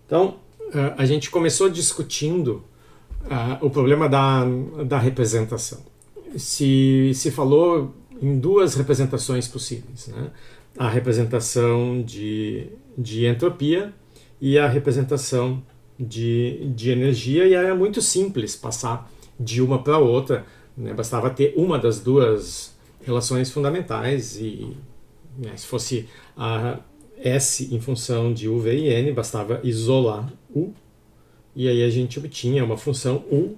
Então, a gente começou discutindo o problema da representação. Se falou em duas representações possíveis, né? A representação de entropia e a representação de energia, e era muito simples passar de uma para outra, né? Bastava ter uma das duas relações fundamentais e, né, se fosse a S em função de U, V e N, bastava isolar U, e aí a gente obtinha uma função U,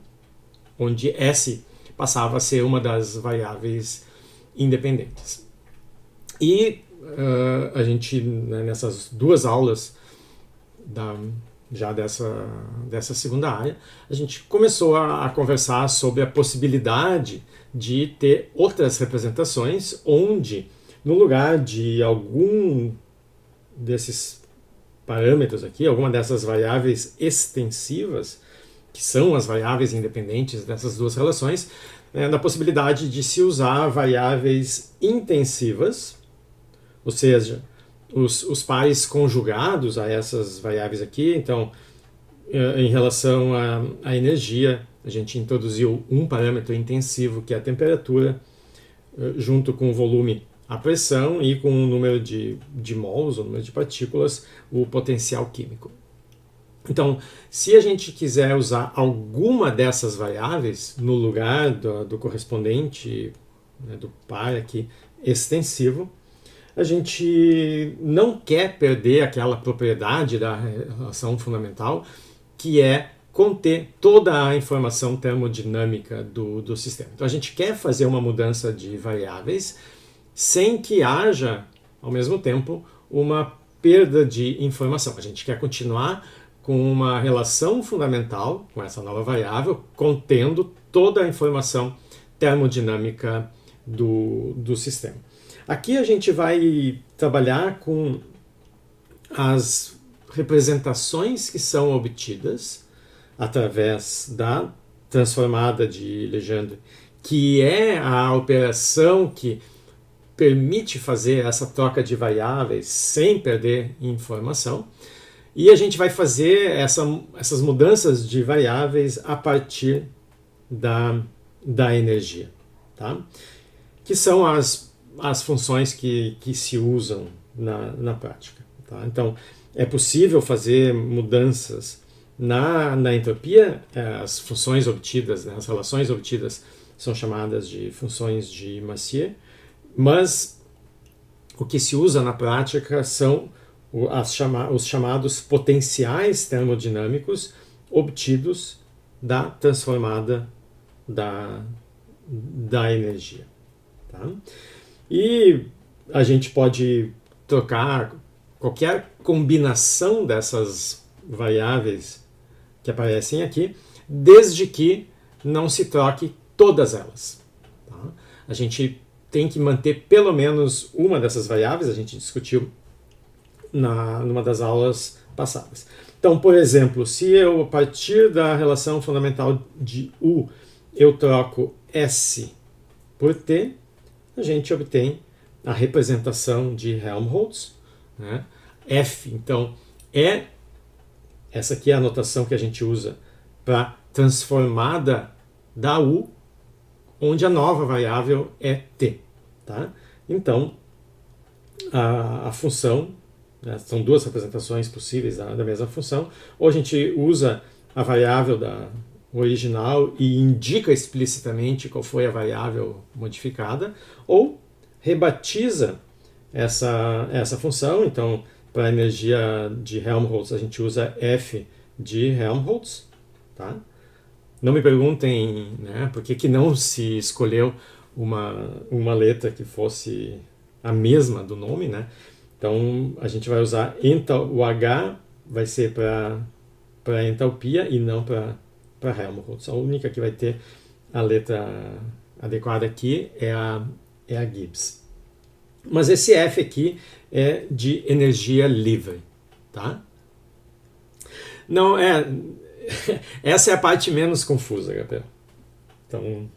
onde S passava a ser uma das variáveis independentes. E a gente, né, nessas duas aulas já dessa segunda área, a gente começou a conversar sobre a possibilidade de ter outras representações onde, no lugar de algum desses parâmetros aqui, alguma dessas variáveis extensivas, que são as variáveis independentes dessas duas relações, na possibilidade de se usar variáveis intensivas, ou seja, os pares conjugados a essas variáveis aqui. Então, em relação à energia, a gente introduziu um parâmetro intensivo, que é a temperatura, junto com o volume, a pressão, e com o número de mols, o número de partículas, o potencial químico. Então, se a gente quiser usar alguma dessas variáveis no lugar do correspondente, né, do par aqui extensivo, a gente não quer perder aquela propriedade da relação fundamental, que é conter toda a informação termodinâmica do sistema. Então a gente quer fazer uma mudança de variáveis sem que haja, ao mesmo tempo, uma perda de informação. A gente quer continuar com uma relação fundamental, com essa nova variável, contendo toda a informação termodinâmica do sistema. Aqui a gente vai trabalhar com as representações que são obtidas através da transformada de Legendre, que é a operação que permite fazer essa troca de variáveis sem perder informação. E a gente vai fazer essas mudanças de variáveis a partir da energia, tá? Que são as funções que se usam na prática. Tá? Então, é possível fazer mudanças na entropia. As funções obtidas, né, as relações obtidas, são chamadas de funções de Mercier, mas o que se usa na prática são os chamados potenciais termodinâmicos obtidos da transformada da energia. Tá? E a gente pode trocar qualquer combinação dessas variáveis que aparecem aqui, desde que não se troque todas elas. Tá? A gente tem que manter pelo menos uma dessas variáveis, a gente discutiu numa das aulas passadas. Então, por exemplo, se eu, a partir da relação fundamental de U, eu troco S por T, a gente obtém a representação de Helmholtz, né? F, então, essa aqui é a notação que a gente usa para transformada da U, onde a nova variável é T. Tá? Então, a função, né, são duas representações possíveis da mesma função, ou a gente usa a variável original e indica explicitamente qual foi a variável modificada, ou rebatiza essa função. Então, para a energia de Helmholtz, a gente usa F de Helmholtz. Tá? Não me perguntem, né, por que não se escolheu uma letra que fosse a mesma do nome, né? Então, a gente vai usar o H vai ser para entalpia e não para Helmholtz. A única que vai ter a letra adequada aqui é a Gibbs. Mas esse F aqui é de energia livre, tá? Não é... Essa é a parte menos confusa, Gabriel. Então,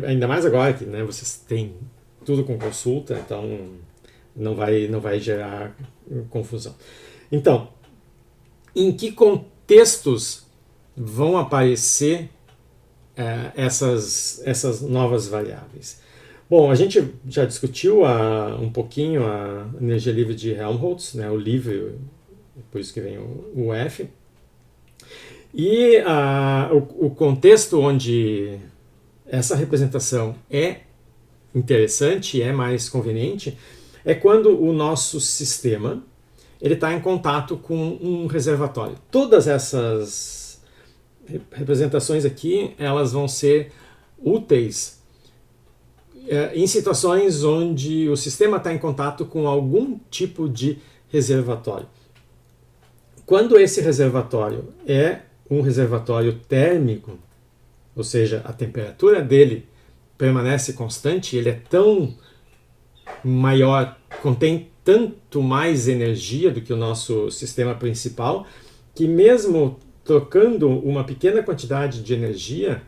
ainda mais agora que, né, vocês têm tudo com consulta, então não vai gerar confusão. Então, em que contextos vão aparecer essas novas variáveis? Bom, a gente já discutiu um pouquinho a energia livre de Helmholtz, né, o livre, por isso que vem o F. E o contexto onde essa representação é interessante, é mais conveniente, é quando o nosso sistema ele está em contato com um reservatório. Todas essas representações aqui, elas vão ser úteis em situações onde o sistema está em contato com algum tipo de reservatório. Quando esse reservatório é um reservatório térmico, ou seja, a temperatura dele permanece constante, ele é tão maior, contém tanto mais energia do que o nosso sistema principal, que mesmo trocando uma pequena quantidade de energia,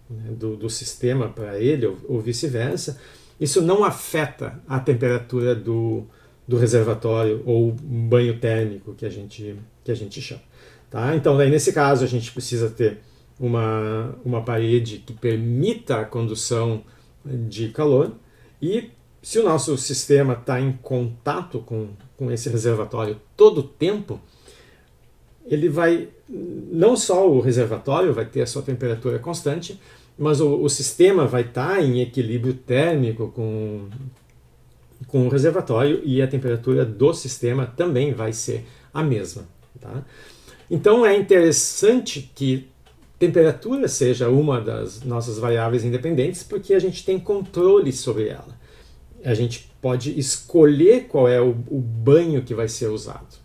né, do sistema para ele, ou vice-versa, isso não afeta a temperatura do reservatório ou banho térmico que a gente chama. Tá? Então, daí, nesse caso, a gente precisa ter uma parede que permita a condução de calor, e se o nosso sistema está em contato com esse reservatório todo o tempo, ele vai, não só o reservatório vai ter a sua temperatura constante, mas o sistema vai estar em equilíbrio térmico com o reservatório, e a temperatura do sistema também vai ser a mesma. Tá? Então é interessante que temperatura seja uma das nossas variáveis independentes, porque a gente tem controle sobre ela. A gente pode escolher qual é o banho que vai ser usado.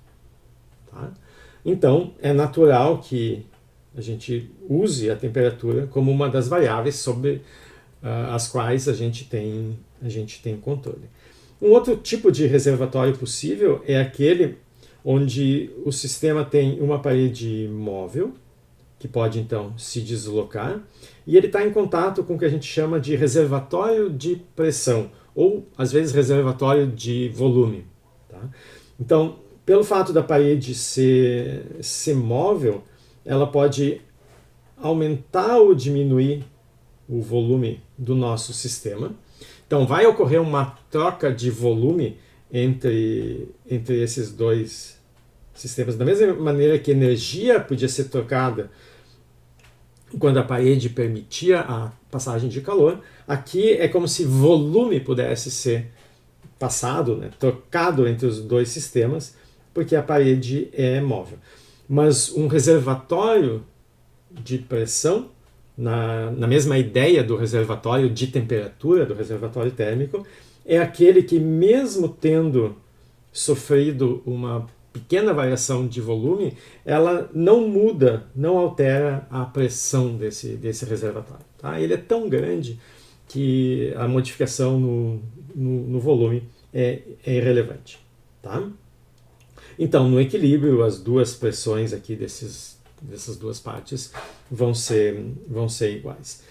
Tá? Então é natural que a gente use a temperatura como uma das variáveis sobre as quais a gente tem controle. Um outro tipo de reservatório possível é aquele onde o sistema tem uma parede móvel, que pode então se deslocar, e ele está em contato com o que a gente chama de reservatório de pressão, ou às vezes reservatório de volume. Tá? Então, pelo fato da parede ser móvel, ela pode aumentar ou diminuir o volume do nosso sistema. Então vai ocorrer uma troca de volume entre esses dois sistemas. Da mesma maneira que energia podia ser trocada quando a parede permitia a passagem de calor, aqui é como se volume pudesse ser passado, né, trocado entre os dois sistemas, porque a parede é móvel. Mas um reservatório de pressão, na mesma ideia do reservatório de temperatura, do reservatório térmico, é aquele que, mesmo tendo sofrido uma pequena variação de volume, ela não muda, não altera a pressão desse reservatório. Tá? Ele é tão grande que a modificação no volume é irrelevante. Tá? Então, no equilíbrio, as duas pressões aqui dessas duas partes vão ser iguais.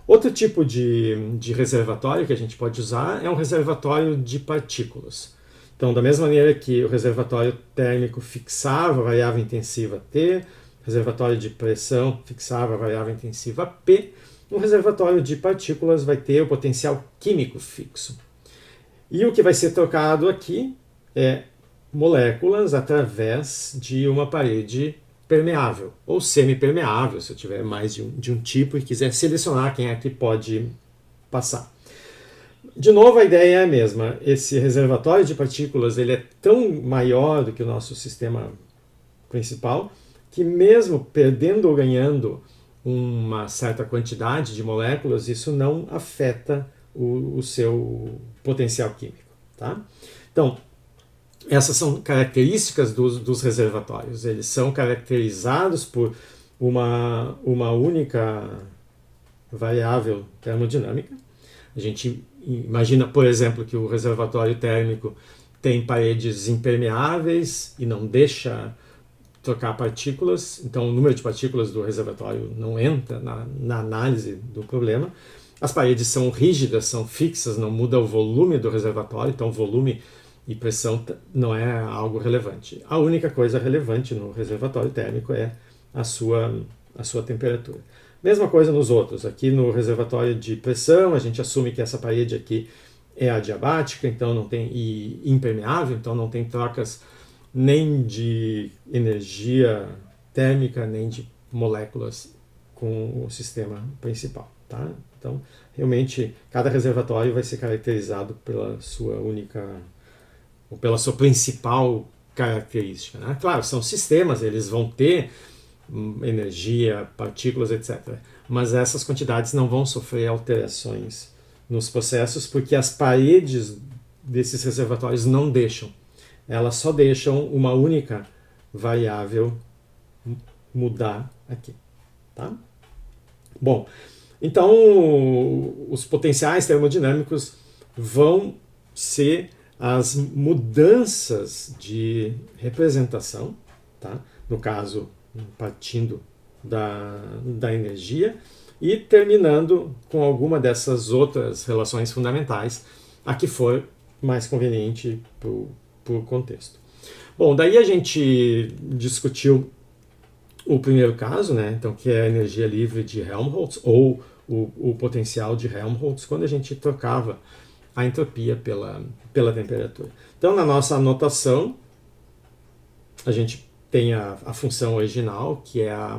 Outro tipo de reservatório que a gente pode usar é um reservatório de partículas. Então, da mesma maneira que o reservatório térmico fixava a variável intensiva T, o reservatório de pressão fixava a variável intensiva P, um reservatório de partículas vai ter o potencial químico fixo. E o que vai ser trocado aqui é moléculas através de uma parede permeável ou semipermeável, se eu tiver mais de um tipo e quiser selecionar quem é que pode passar. De novo, a ideia é a mesma. Esse reservatório de partículas ele é tão maior do que o nosso sistema principal que, mesmo perdendo ou ganhando uma certa quantidade de moléculas, isso não afeta o seu potencial químico. Tá? Então, essas são características dos reservatórios. Eles são caracterizados por uma única variável termodinâmica. A gente imagina, por exemplo, que o reservatório térmico tem paredes impermeáveis e não deixa trocar partículas, então o número de partículas do reservatório não entra na análise do problema. As paredes são rígidas, são fixas, não muda o volume do reservatório, então o volume e pressão não é algo relevante. A única coisa relevante no reservatório térmico é a sua temperatura. Mesma coisa nos outros. Aqui no reservatório de pressão, a gente assume que essa parede aqui é adiabática, então não tem, e impermeável, então não tem trocas nem de energia térmica, nem de moléculas com o sistema principal. Tá? Então, realmente, cada reservatório vai ser caracterizado pela sua única, ou pela sua principal característica. Né? Claro, são sistemas, eles vão ter energia, partículas, etc. Mas essas quantidades não vão sofrer alterações nos processos, porque as paredes desses reservatórios não deixam. Elas só deixam uma única variável mudar aqui. Tá? Bom, então os potenciais termodinâmicos vão ser as mudanças de representação, tá? No caso, partindo da energia e terminando com alguma dessas outras relações fundamentais, a que for mais conveniente por contexto. Bom, daí a gente discutiu o primeiro caso, né? Então, que é a energia livre de Helmholtz, ou o potencial de Helmholtz, quando a gente trocava a entropia pela temperatura. Então, na nossa anotação, a gente tem a função original, que é a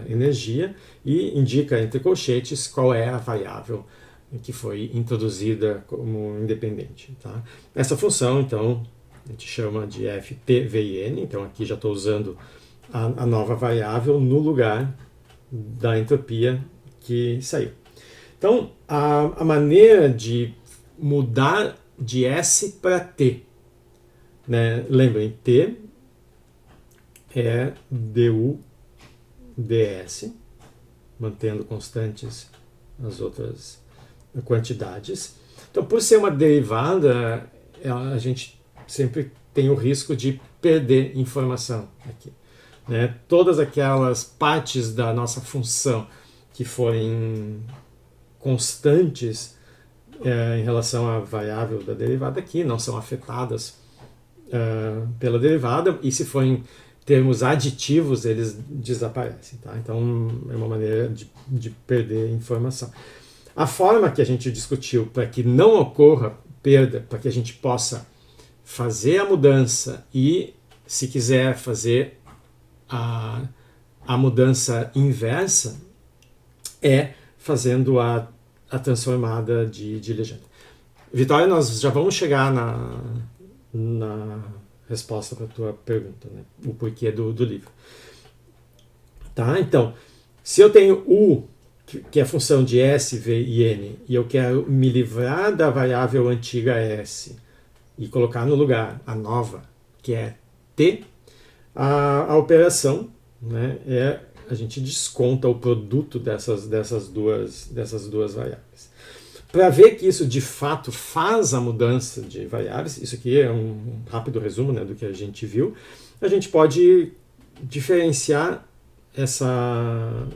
energia, e indica entre colchetes qual é a variável que foi introduzida como independente. Tá? Essa função, então, a gente chama de FTVN, então aqui já estou usando a nova variável no lugar da entropia que saiu. Então, a maneira de mudar de S para T, né? Lembrem, T é du ds, mantendo constantes as outras quantidades. Então, por ser uma derivada, a gente sempre tem o risco de perder informação aqui. Né? Todas aquelas partes da nossa função que forem constantes em relação à variável da derivada aqui não são afetadas pela derivada, e se forem termos aditivos, eles desaparecem. Tá? Então, é uma maneira de perder informação. A forma que a gente discutiu para que não ocorra perda, para que a gente possa fazer a mudança e, se quiser, fazer a mudança inversa, é fazendo a transformada de legenda. Vitória, nós já vamos chegar na resposta para a tua pergunta, né? O porquê do livro. Tá? Então, se eu tenho U, que é a função de S, V e N, e eu quero me livrar da variável antiga S e colocar no lugar a nova, que é T, a operação, né, a gente desconta o produto dessas duas variáveis. Para ver que isso de fato faz a mudança de variáveis, isso aqui é um rápido resumo, né, do que a gente viu, a gente pode diferenciar essa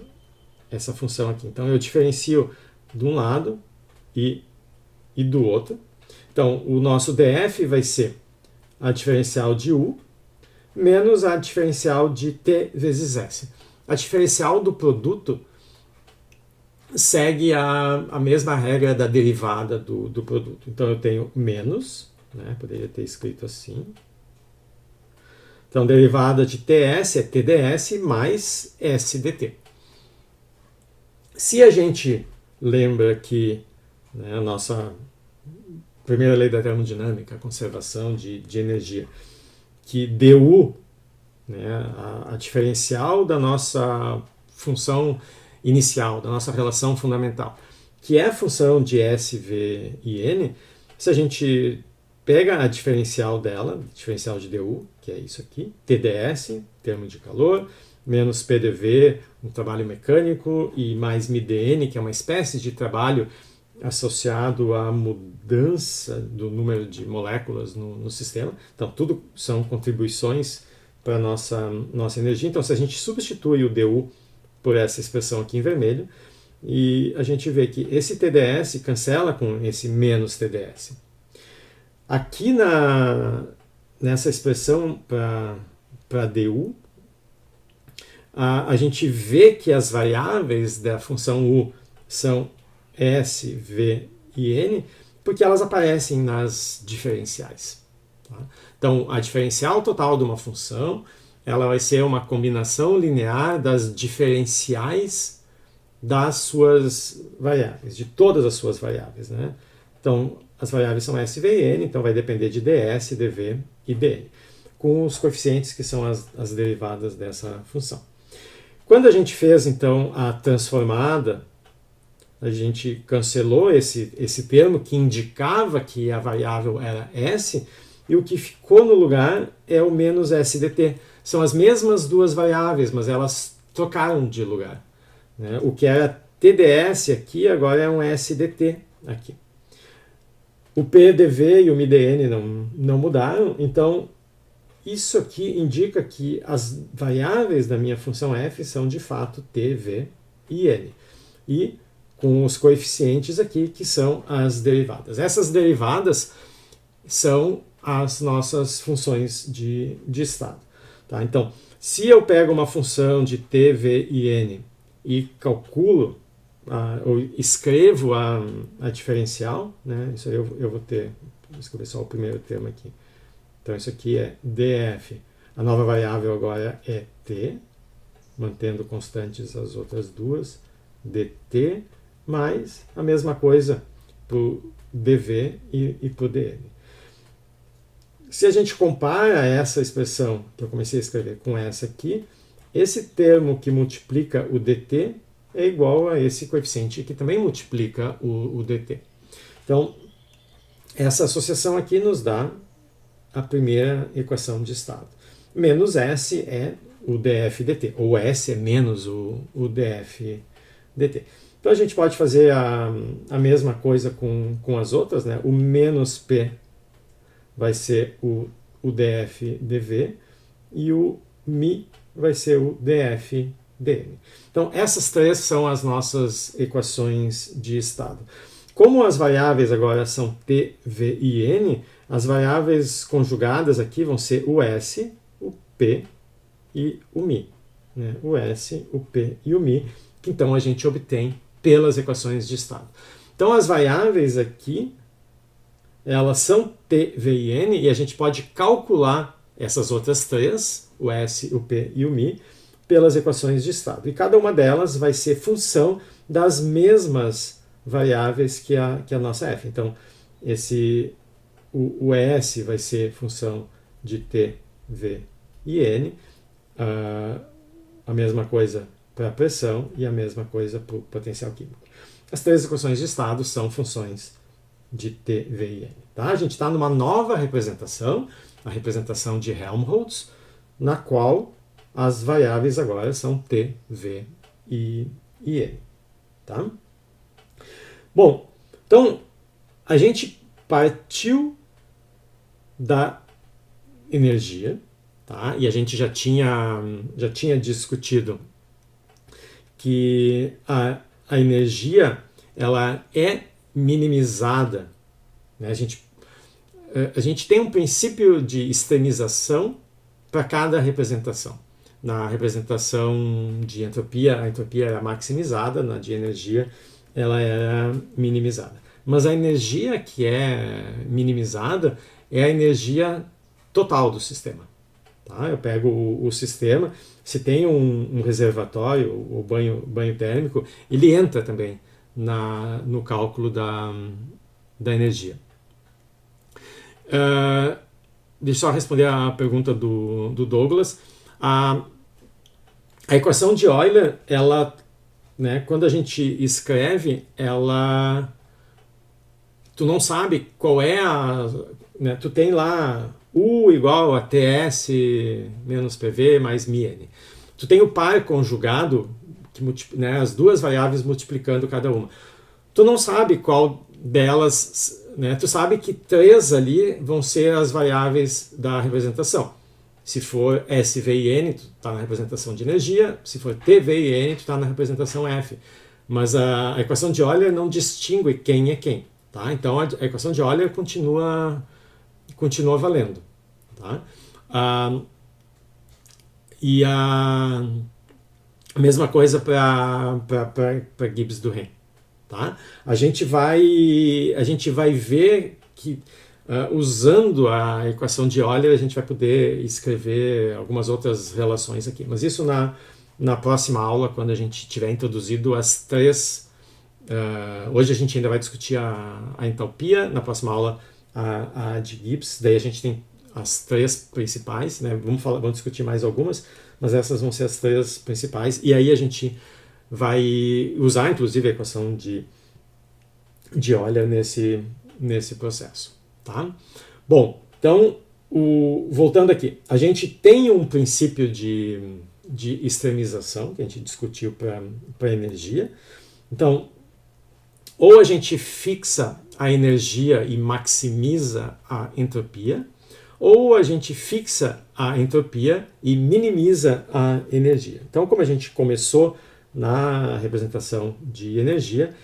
função aqui. Então eu diferencio de um lado e do outro. Então o nosso df vai ser a diferencial de u menos a diferencial de t vezes s. A diferencial do produto segue a mesma regra da derivada do produto. Então eu tenho menos, né, poderia ter escrito assim. Então derivada de ts é tds mais sdt. Se a gente lembra que, né, a nossa primeira lei da termodinâmica, a conservação de energia, que du, né, a diferencial da nossa função inicial, da nossa relação fundamental, que é a função de S, V e N, se a gente pega a diferencial dela, diferencial de du, que é isso aqui, TdS, termo de calor, menos PDV, um trabalho mecânico, e mais μdn, que é uma espécie de trabalho associado à mudança do número de moléculas no sistema. Então, tudo são contribuições para a nossa energia. Então, se a gente substitui o du por essa expressão aqui em vermelho, e a gente vê que esse TdS cancela com esse menos TdS. Aqui nessa expressão para du, a gente vê que as variáveis da função u são s, v e n, porque elas aparecem nas diferenciais. Tá? Então, a diferencial total de uma função, ela vai ser uma combinação linear das diferenciais das suas variáveis, de todas as suas variáveis, né? Então, as variáveis são s, v e n, então vai depender de ds, dv e dn, com os coeficientes que são as derivadas dessa função. Quando a gente fez, então, a transformada, a gente cancelou esse termo que indicava que a variável era s, e o que ficou no lugar é o menos sdt. São as mesmas duas variáveis, mas elas trocaram de lugar, né? O que era TDS aqui, agora é um SDT aqui. O PDV e o MIDN não mudaram, então isso aqui indica que as variáveis da minha função f são de fato t, v e n. E com os coeficientes aqui, que são as derivadas. Essas derivadas são as nossas funções de estado. Tá? Então, se eu pego uma função de t, v e n e calculo, ou escrevo a diferencial, né? Isso aí eu vou ter, vou escrever só o primeiro termo aqui. Então, isso aqui é df. A nova variável agora é t, mantendo constantes as outras duas, dt, mais a mesma coisa para o dv e para o dn. Se a gente compara essa expressão que eu comecei a escrever com essa aqui, esse termo que multiplica o dt é igual a esse coeficiente que também multiplica o dt. Então, essa associação aqui nos dá a primeira equação de estado. Menos S é o df dt, ou S é menos o df dt. Então, a gente pode fazer a mesma coisa com as outras, né? O menos P vai ser o df dv e o mi vai ser o df dn. Então, essas três são as nossas equações de estado. Como as variáveis agora são t, v e n, as variáveis conjugadas aqui vão ser o s, o p e o mi. Né? O s, o p e o mi, que então a gente obtém pelas equações de estado. Então, as variáveis aqui, elas são t, v e n, e a gente pode calcular essas outras três, o s, o p e o mi, pelas equações de estado. E cada uma delas vai ser função das mesmas variáveis que a nossa f. Então, o S vai ser função de t, v e n, a mesma coisa para a pressão e a mesma coisa para o potencial químico. As três equações de estado são funções de t, v e n. Tá? A gente está numa nova representação, a representação de Helmholtz, na qual as variáveis agora são t, v e n. Tá? Bom, então a gente partiu da energia, tá? E a gente já tinha discutido que a energia ela é minimizada, né? A gente tem um princípio de extremização para cada representação. Na representação de entropia, a entropia era maximizada, na de energia ela era minimizada. Mas a energia que é minimizada é a energia total do sistema. Tá? Eu pego o sistema, se tem um reservatório, o banho térmico, ele entra também no cálculo da energia. Deixa eu só responder a pergunta do Douglas. A equação de Euler, ela, né, quando a gente escreve, tu não sabe qual é né, tu tem lá U igual a TS menos PV mais MN. Tu tem o par conjugado, né, as duas variáveis multiplicando cada uma. Tu não sabe qual delas, né, tu sabe que três ali vão ser as variáveis da representação. Se for S, V e N, tu está na representação de energia. Se for T, V e N, tu está na representação F. Mas a equação de Euler não distingue quem é quem. Tá? Então a equação de Euler continua continua valendo. Tá? E a mesma coisa para Gibbs do Ren. Tá? A gente vai ver que usando a equação de Euler a gente vai poder escrever algumas outras relações aqui. Mas isso na próxima aula, quando a gente tiver introduzido as três. Hoje a gente ainda vai discutir a entalpia, na próxima aula a de Gibbs, daí a gente tem as três principais, né? Vamos discutir mais algumas, mas essas vão ser as três principais, e aí a gente vai usar inclusive a equação de Euler nesse processo. Tá? Bom, então, voltando aqui, a gente tem um princípio de extremização, que a gente discutiu para energia. Então, ou a gente fixa a energia e maximiza a entropia, ou a gente fixa a entropia e minimiza a energia. Então, como a gente começou na representação de energia,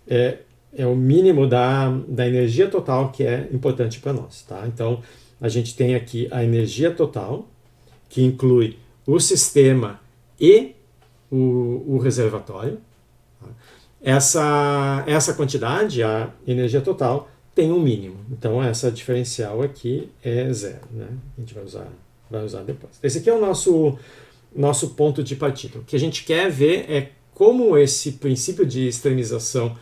é o mínimo da energia total que é importante para nós. Tá? Então, a gente tem aqui a energia total, que inclui o sistema e o reservatório. Tá? Essa quantidade, a energia total, tem um mínimo. Então, essa diferencial aqui é zero. Né? A gente vai usar depois. Esse aqui é o nosso ponto de partida. O que a gente quer ver é como esse princípio de extremização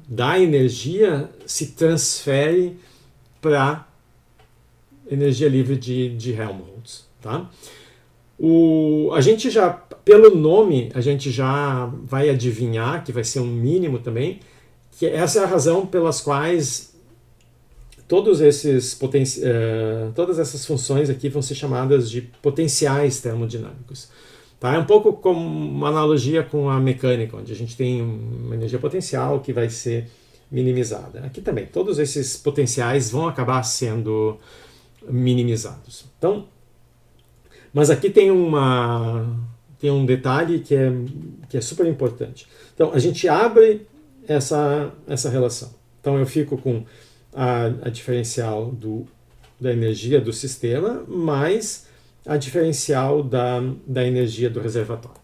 da energia se transfere para energia livre de Helmholtz. Tá? A gente já, pelo nome, a gente já vai adivinhar que vai ser um mínimo também, que essa é a razão pelas quais todas essas funções aqui vão ser chamadas de potenciais termodinâmicos. Tá? É um pouco como uma analogia com a mecânica, onde a gente tem uma energia potencial que vai ser minimizada. Aqui também, todos esses potenciais vão acabar sendo minimizados. Então, mas aqui tem um detalhe que é super importante. Então, a gente abre essa relação. Então, eu fico com a diferencial da energia do sistema mais a diferencial da energia do reservatório.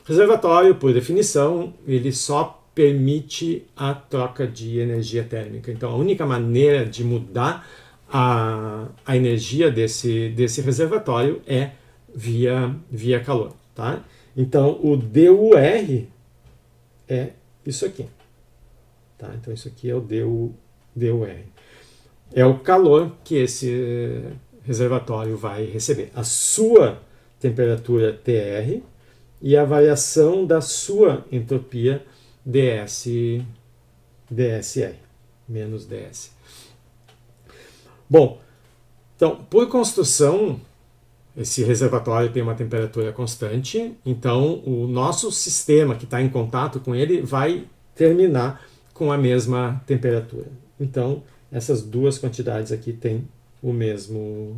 O reservatório, por definição, ele só permite a troca de energia térmica. Então, a única maneira de mudar a energia desse reservatório é via calor. Tá? Então, o DUR é isso aqui. Tá? Então, isso aqui é o DUR. É o calor que esse reservatório vai receber. A sua temperatura TR e a variação da sua entropia DSR, menos DS. Bom, então, por construção, esse reservatório tem uma temperatura constante, então o nosso sistema que está em contato com ele vai terminar com a mesma temperatura. Então, essas duas quantidades aqui têm o mesmo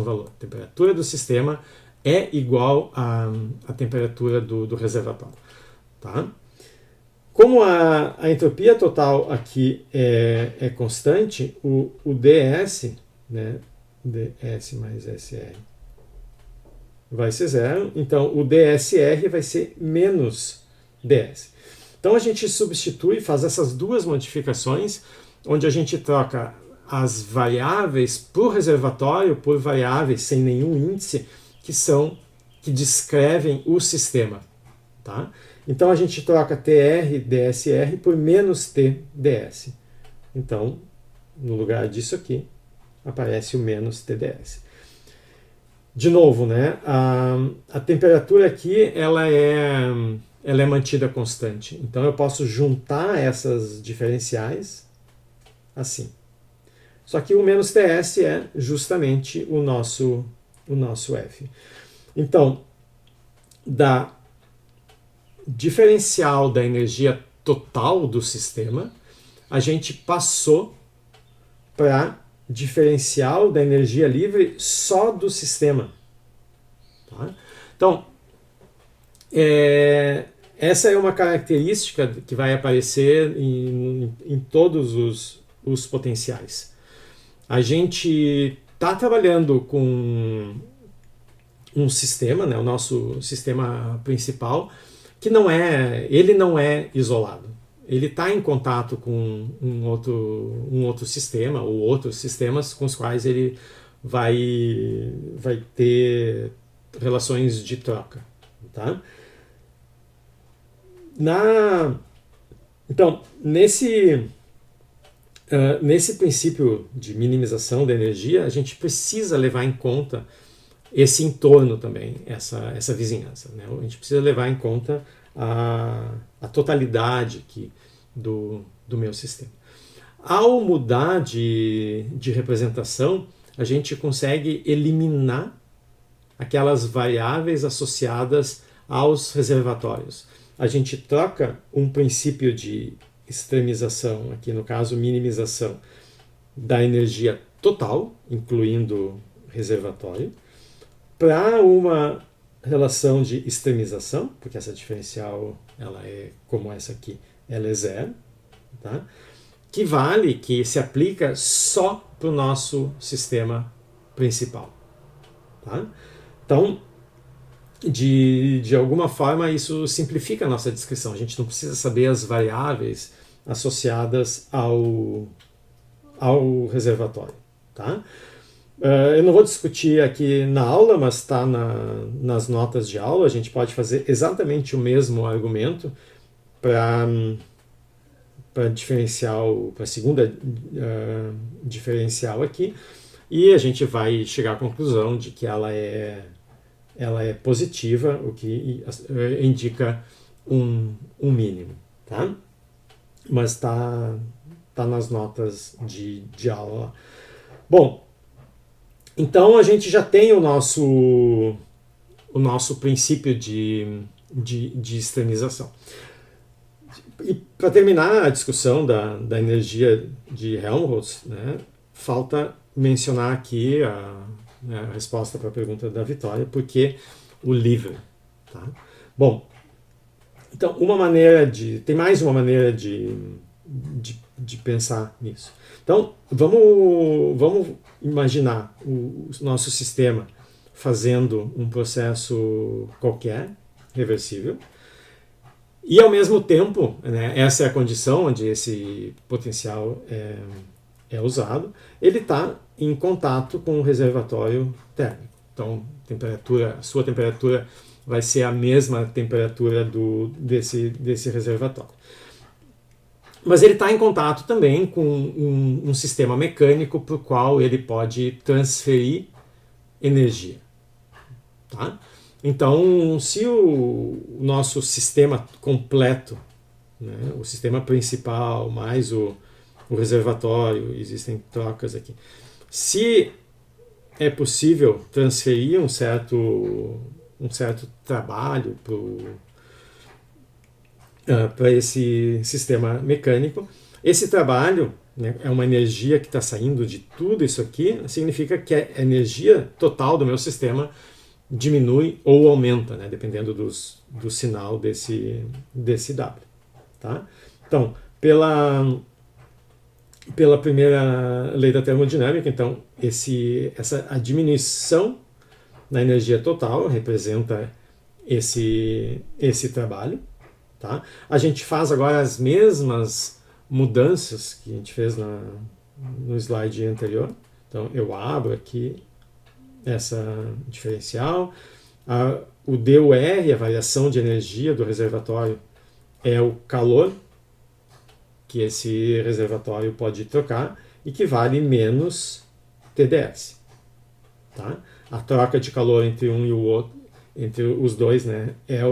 valor. A temperatura do sistema é igual à temperatura do reservatório. Tá? Como a entropia total aqui é constante, o DS, né, ds mais SR, vai ser zero. Então, o DSR vai ser menos DS. Então, a gente substitui, faz essas duas modificações, onde a gente troca as variáveis para o reservatório por variáveis sem nenhum índice que descrevem o sistema. Tá? Então a gente troca TR DSR por menos TDS. Então, no lugar disso aqui, aparece o menos TDS. De novo, né, a temperatura aqui ela é mantida constante. Então eu posso juntar essas diferenciais assim. Só que o menos TS é justamente o nosso F. Então, da diferencial da energia total do sistema, a gente passou para diferencial da energia livre só do sistema. Tá? Então, essa é uma característica que vai aparecer em todos os potenciais. a gente está trabalhando com um sistema, né, o nosso sistema principal, que ele não é isolado. Ele está em contato com um outro sistema ou outros sistemas com os quais ele vai ter relações de troca. Tá? Então, nesse princípio de minimização da energia, a gente precisa levar em conta esse entorno também, essa vizinhança. Né? A gente precisa levar em conta a totalidade aqui do meu sistema. Ao mudar de representação, a gente consegue eliminar aquelas variáveis associadas aos reservatórios. A gente troca um princípio de extremização, aqui no caso minimização, da energia total, incluindo reservatório, para uma relação de extremização, porque essa diferencial ela é como essa aqui, ela é zero, tá? que se aplica só para o nosso sistema principal. Tá? Então, de alguma forma, isso simplifica a nossa descrição. A gente não precisa saber as variáveis associadas ao reservatório. Tá? Eu não vou discutir aqui na aula, mas está nas notas de aula. A gente pode fazer exatamente o mesmo argumento para diferencial, para a segunda diferencial aqui, e a gente vai chegar à conclusão de que ela é positiva, o que indica um mínimo, tá? Mas tá nas notas de aula. Bom, então a gente já tem o nosso princípio de extremização. E para terminar a discussão da energia de Helmholtz, né, falta mencionar aqui a resposta para a pergunta da Vitória, porque o livre. Tá? Bom, então tem mais uma maneira de pensar nisso. Então, vamos imaginar o nosso sistema fazendo um processo qualquer, reversível, e ao mesmo tempo, né, essa é a condição onde esse potencial é usado, ele está em contato com o reservatório térmico. Então, a sua temperatura vai ser a mesma temperatura desse reservatório. Mas ele está em contato também com um sistema mecânico para o qual ele pode transferir energia. Tá? Então, se o nosso sistema completo, né, o sistema principal mais o reservatório, existem trocas aqui, se é possível transferir um certo trabalho para esse sistema mecânico, esse trabalho, né, é uma energia que está saindo de tudo isso aqui, significa que a energia total do meu sistema diminui ou aumenta, né, dependendo do sinal desse W. Tá? Então, pela primeira lei da termodinâmica, então, a diminuição na energia total representa esse trabalho. Tá? A gente faz agora as mesmas mudanças que a gente fez no slide anterior. Então, eu abro aqui essa diferencial. O DUR, a variação de energia do reservatório, é o calor que esse reservatório pode trocar e que vale menos TDS. Tá? A troca de calor entre um e o outro, entre os dois, né, é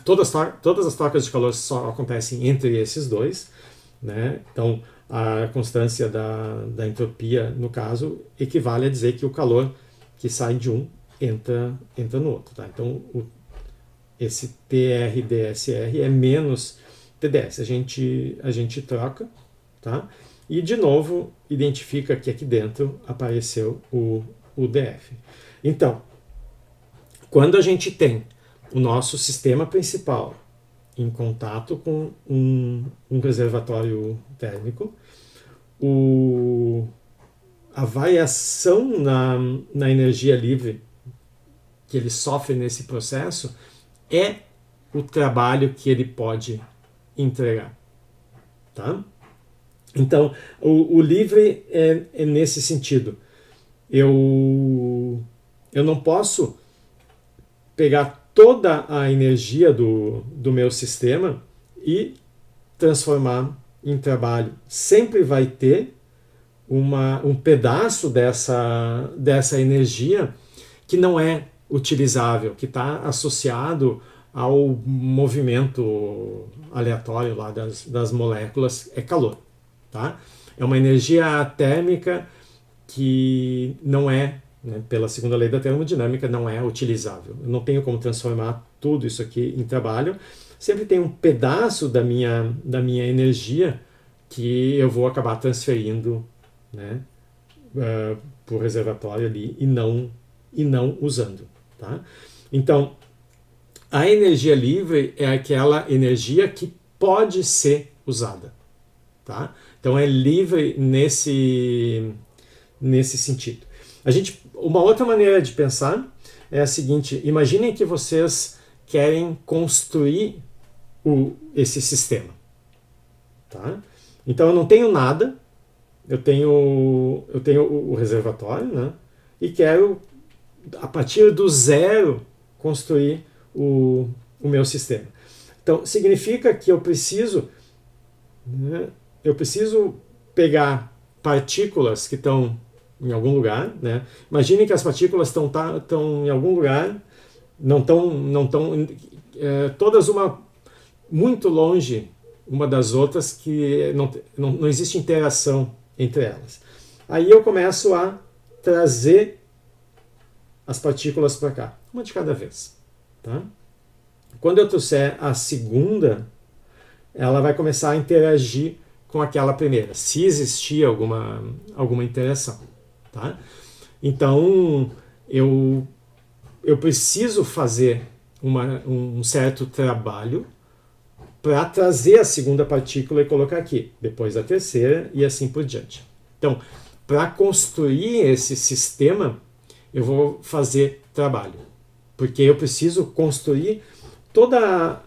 todas as trocas de calor só acontecem entre esses dois, né? Então, a constância da entropia, no caso, equivale a dizer que o calor que sai de um entra no outro. Tá? Então, esse TRDSR é menos TDS. A gente troca, tá? E, de novo, identifica que aqui dentro apareceu o DF. Então, quando a gente tem o nosso sistema principal em contato com um reservatório térmico. A variação na energia livre que ele sofre nesse processo é o trabalho que ele pode entregar. Tá? Então, o livre é nesse sentido. Eu não posso pegar toda a energia do meu sistema e transformar em trabalho. Sempre vai ter um pedaço dessa energia que não é utilizável, que está associado ao movimento aleatório lá das moléculas, é calor. Tá? É uma energia térmica que não é, né, pela segunda lei da termodinâmica, não é utilizável. Eu não tenho como transformar tudo isso aqui em trabalho. Sempre tem um pedaço da minha energia que eu vou acabar transferindo, né, para o reservatório ali e não usando. Tá? Então, a energia livre é aquela energia que pode ser usada. Tá? Então é livre nesse sentido. Uma outra maneira de pensar é a seguinte: imaginem que vocês querem construir esse sistema. Tá? Então eu não tenho nada, eu tenho o reservatório, né? E quero, a partir do zero, construir o meu sistema. Então significa que eu preciso, né, pegar partículas que estão em algum lugar, né? Imaginem que as partículas estão em algum lugar, não estão todas muito longe uma das outras, que não existe interação entre elas. Aí eu começo a trazer as partículas para cá, uma de cada vez. Tá? Quando eu trouxer a segunda, ela vai começar a interagir com aquela primeira, se existir alguma interação. Tá? Então, eu preciso fazer um certo trabalho para trazer a segunda partícula e colocar aqui, depois a terceira e assim por diante. Então, para construir esse sistema, eu vou fazer trabalho, porque eu preciso construir toda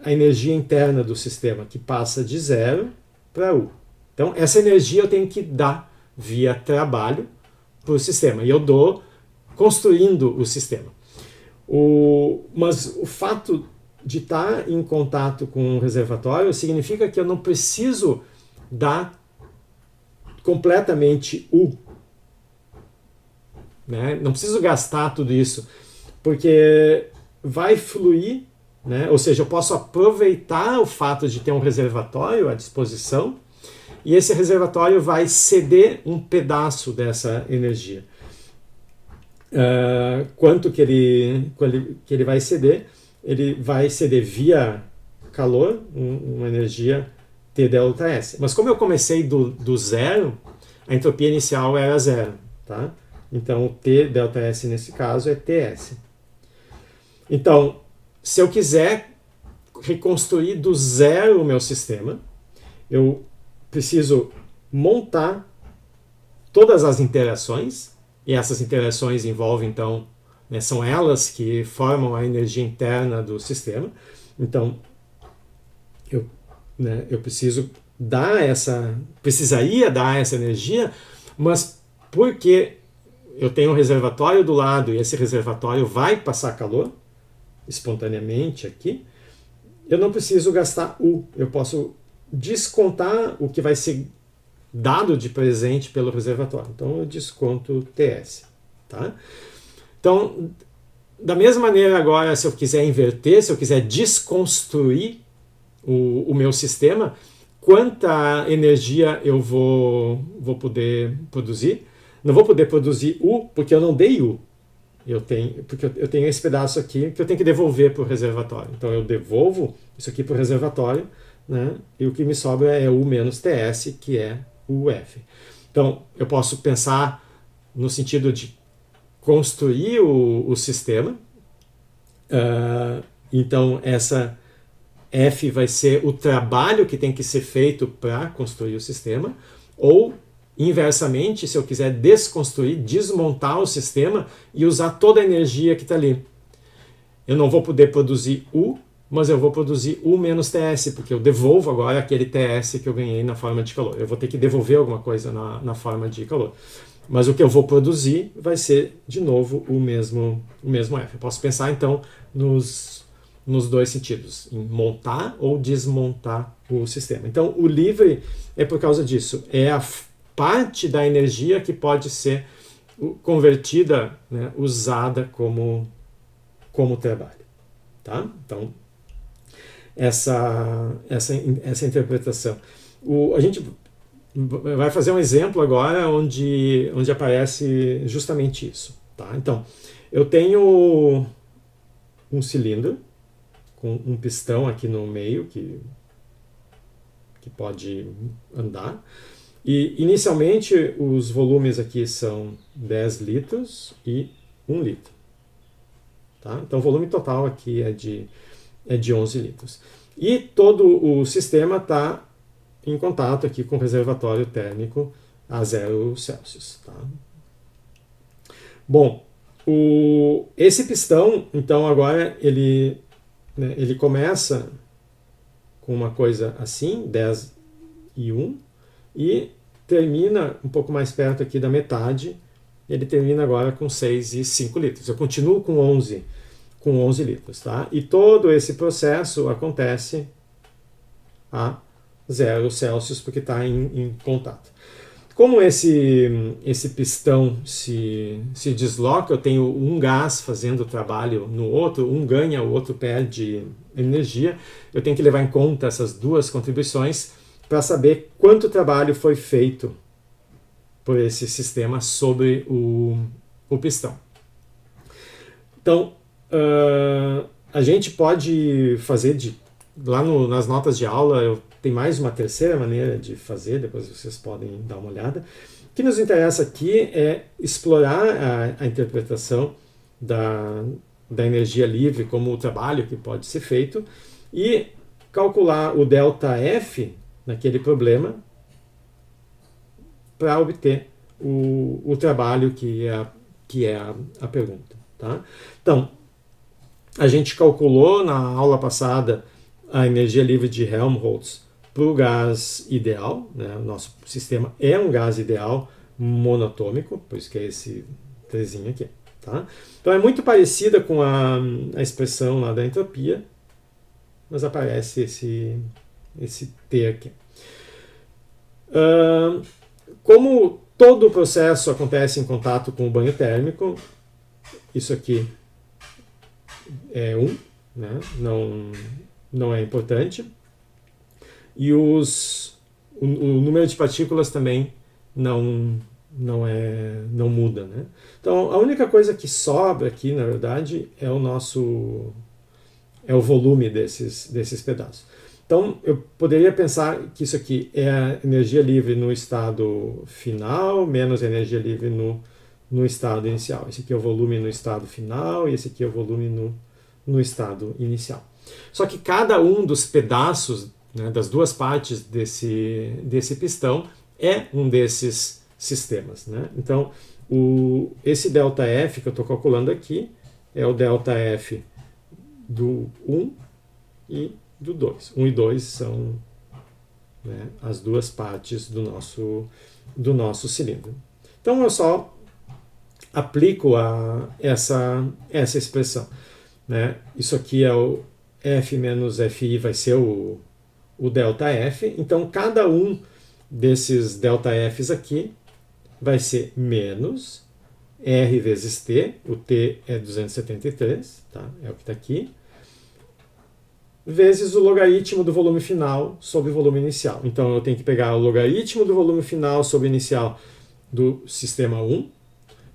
a energia interna do sistema, que passa de 0 para 1. Então, essa energia eu tenho que dar via trabalho para o sistema, e eu dou construindo o sistema. Mas o fato de estar em contato com o reservatório significa que eu não preciso dar completamente né? Não preciso gastar tudo isso, porque vai fluir, né? Ou seja, eu posso aproveitar o fato de ter um reservatório à disposição, e esse reservatório vai ceder um pedaço dessa energia. Quanto que ele vai ceder? Ele vai ceder via calor, uma energia T delta S. Mas como eu comecei do zero, a entropia inicial era 0. Tá? Então o T delta S nesse caso é TS. Então, se eu quiser reconstruir do zero o meu sistema, eu preciso montar todas as interações, e essas interações envolvem, então, né, são elas que formam a energia interna do sistema. Então, eu precisaria dar essa energia, mas porque eu tenho um reservatório do lado e esse reservatório vai passar calor espontaneamente aqui, eu não preciso gastar eu posso descontar o que vai ser dado de presente pelo reservatório. Então eu desconto TS. Tá? Então, da mesma maneira agora, se eu quiser inverter, se eu quiser desconstruir o meu sistema, quanta energia eu vou poder produzir? Não vou poder produzir porque eu não dei porque eu tenho esse pedaço aqui que eu tenho que devolver para o reservatório. Então eu devolvo isso aqui para o reservatório, né? E o que me sobra é U menos TS, que é o F. Então eu posso pensar no sentido de construir o sistema. Então essa F vai ser o trabalho que tem que ser feito para construir o sistema, ou inversamente, se eu quiser desconstruir, desmontar o sistema e usar toda a energia que está ali. Eu não vou poder produzir U, mas eu vou produzir U menos TS, porque eu devolvo agora aquele TS que eu ganhei na forma de calor. Eu vou ter que devolver alguma coisa na forma de calor. Mas o que eu vou produzir vai ser, de novo, o mesmo F. Eu posso pensar, então, nos dois sentidos, em montar ou desmontar o sistema. Então, o livre é por causa disso. É a parte da energia que pode ser convertida, né, usada como trabalho. Tá? Então, essa interpretação. A gente vai fazer um exemplo agora onde aparece justamente isso. Tá? Então, eu tenho um cilindro com um pistão aqui no meio que pode andar. E inicialmente os volumes aqui são 10 litros e 1 litro. Tá? Então o volume total aqui é de 11 litros. E todo o sistema está em contato aqui com o reservatório térmico a 0 Celsius. Tá? Bom, esse pistão, então agora ele começa com uma coisa assim, 10 e 1, e termina um pouco mais perto aqui da metade, ele termina agora com 6 e 5 litros. Eu continuo com 11 litros. Tá? E todo esse processo acontece a 0 Celsius, porque está em contato. Como esse pistão se desloca, eu tenho um gás fazendo o trabalho no outro, um ganha, o outro perde energia, eu tenho que levar em conta essas duas contribuições para saber quanto trabalho foi feito por esse sistema sobre o pistão. Então, a gente pode fazer lá nas notas de aula, tem mais uma terceira maneira de fazer, depois vocês podem dar uma olhada. O que nos interessa aqui é explorar a interpretação da energia livre como o trabalho que pode ser feito e calcular o ΔF naquele problema para obter o trabalho que é a pergunta. Tá? Então, a gente calculou na aula passada a energia livre de Helmholtz para o gás ideal, né? O nosso sistema é um gás ideal monatômico, por isso que é esse trezinho aqui. Tá? Então é muito parecida com a expressão lá da entropia, mas aparece esse T aqui. Como todo o processo acontece em contato com o banho térmico, isso aqui é 1, né? Não é importante. E o número de partículas também não muda. Né? Então, a única coisa que sobra aqui, na verdade, é o volume desses pedaços. Então, eu poderia pensar que isso aqui é a energia livre no estado final, menos a energia livre no estado inicial. Esse aqui é o volume no estado final e esse aqui é o volume no estado inicial. Só que cada um dos pedaços, né, das duas partes desse pistão é um desses sistemas. Né? Então, esse ΔF que eu estou calculando aqui é o ΔF do 1 e do 2. 1 e 2 são, né, as duas partes do nosso cilindro. Então, eu só aplico essa expressão. Né? Isso aqui é o F menos FI, vai ser o ΔF. Então, cada um desses ΔFs aqui vai ser menos R vezes T, o T é 273, tá? É o que está aqui, vezes o logaritmo do volume final sobre o volume inicial. Então, eu tenho que pegar o logaritmo do volume final sobre o inicial do sistema 1.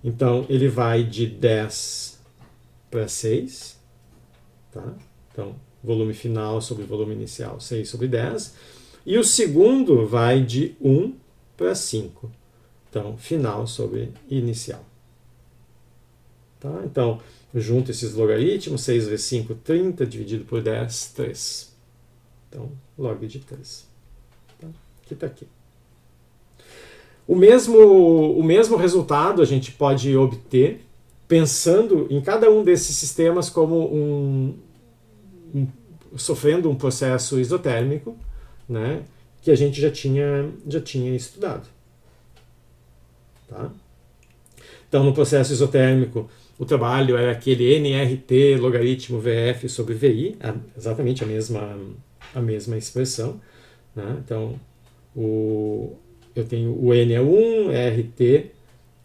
Então, ele vai de 10 para 6. Tá? Então, volume final sobre volume inicial, 6 sobre 10. E o segundo vai de 1 para 5. Então, final sobre inicial. Tá? Então, junto esses logaritmos, 6 vezes 5, 30, dividido por 10, 3. Então, log de 3. Tá? Que está aqui. O mesmo resultado a gente pode obter pensando em cada um desses sistemas como sofrendo um processo isotérmico, né, que a gente já tinha estudado. Tá? Então, no processo isotérmico, o trabalho era aquele nRT logaritmo VF sobre VI, exatamente a mesma expressão. Né? Então, eu tenho o N é 1, RT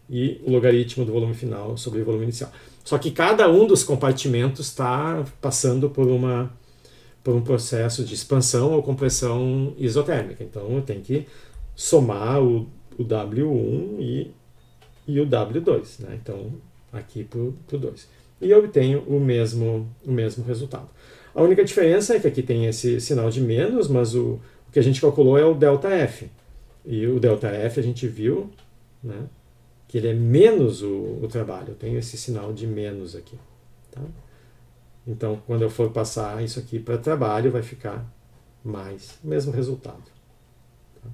e o logaritmo do volume final sobre o volume inicial. Só que cada um dos compartimentos está passando por um processo de expansão ou compressão isotérmica. Então eu tenho que somar o W1 e o W2. Né? Então aqui para o 2. E eu obtenho o mesmo resultado. A única diferença é que aqui tem esse sinal de menos, mas o que a gente calculou é o ΔF. E o ΔF a gente viu, né, que ele é menos o trabalho. Eu tenho esse sinal de menos aqui. Tá? Então, quando eu for passar isso aqui para trabalho, vai ficar mais, o mesmo resultado. Tá?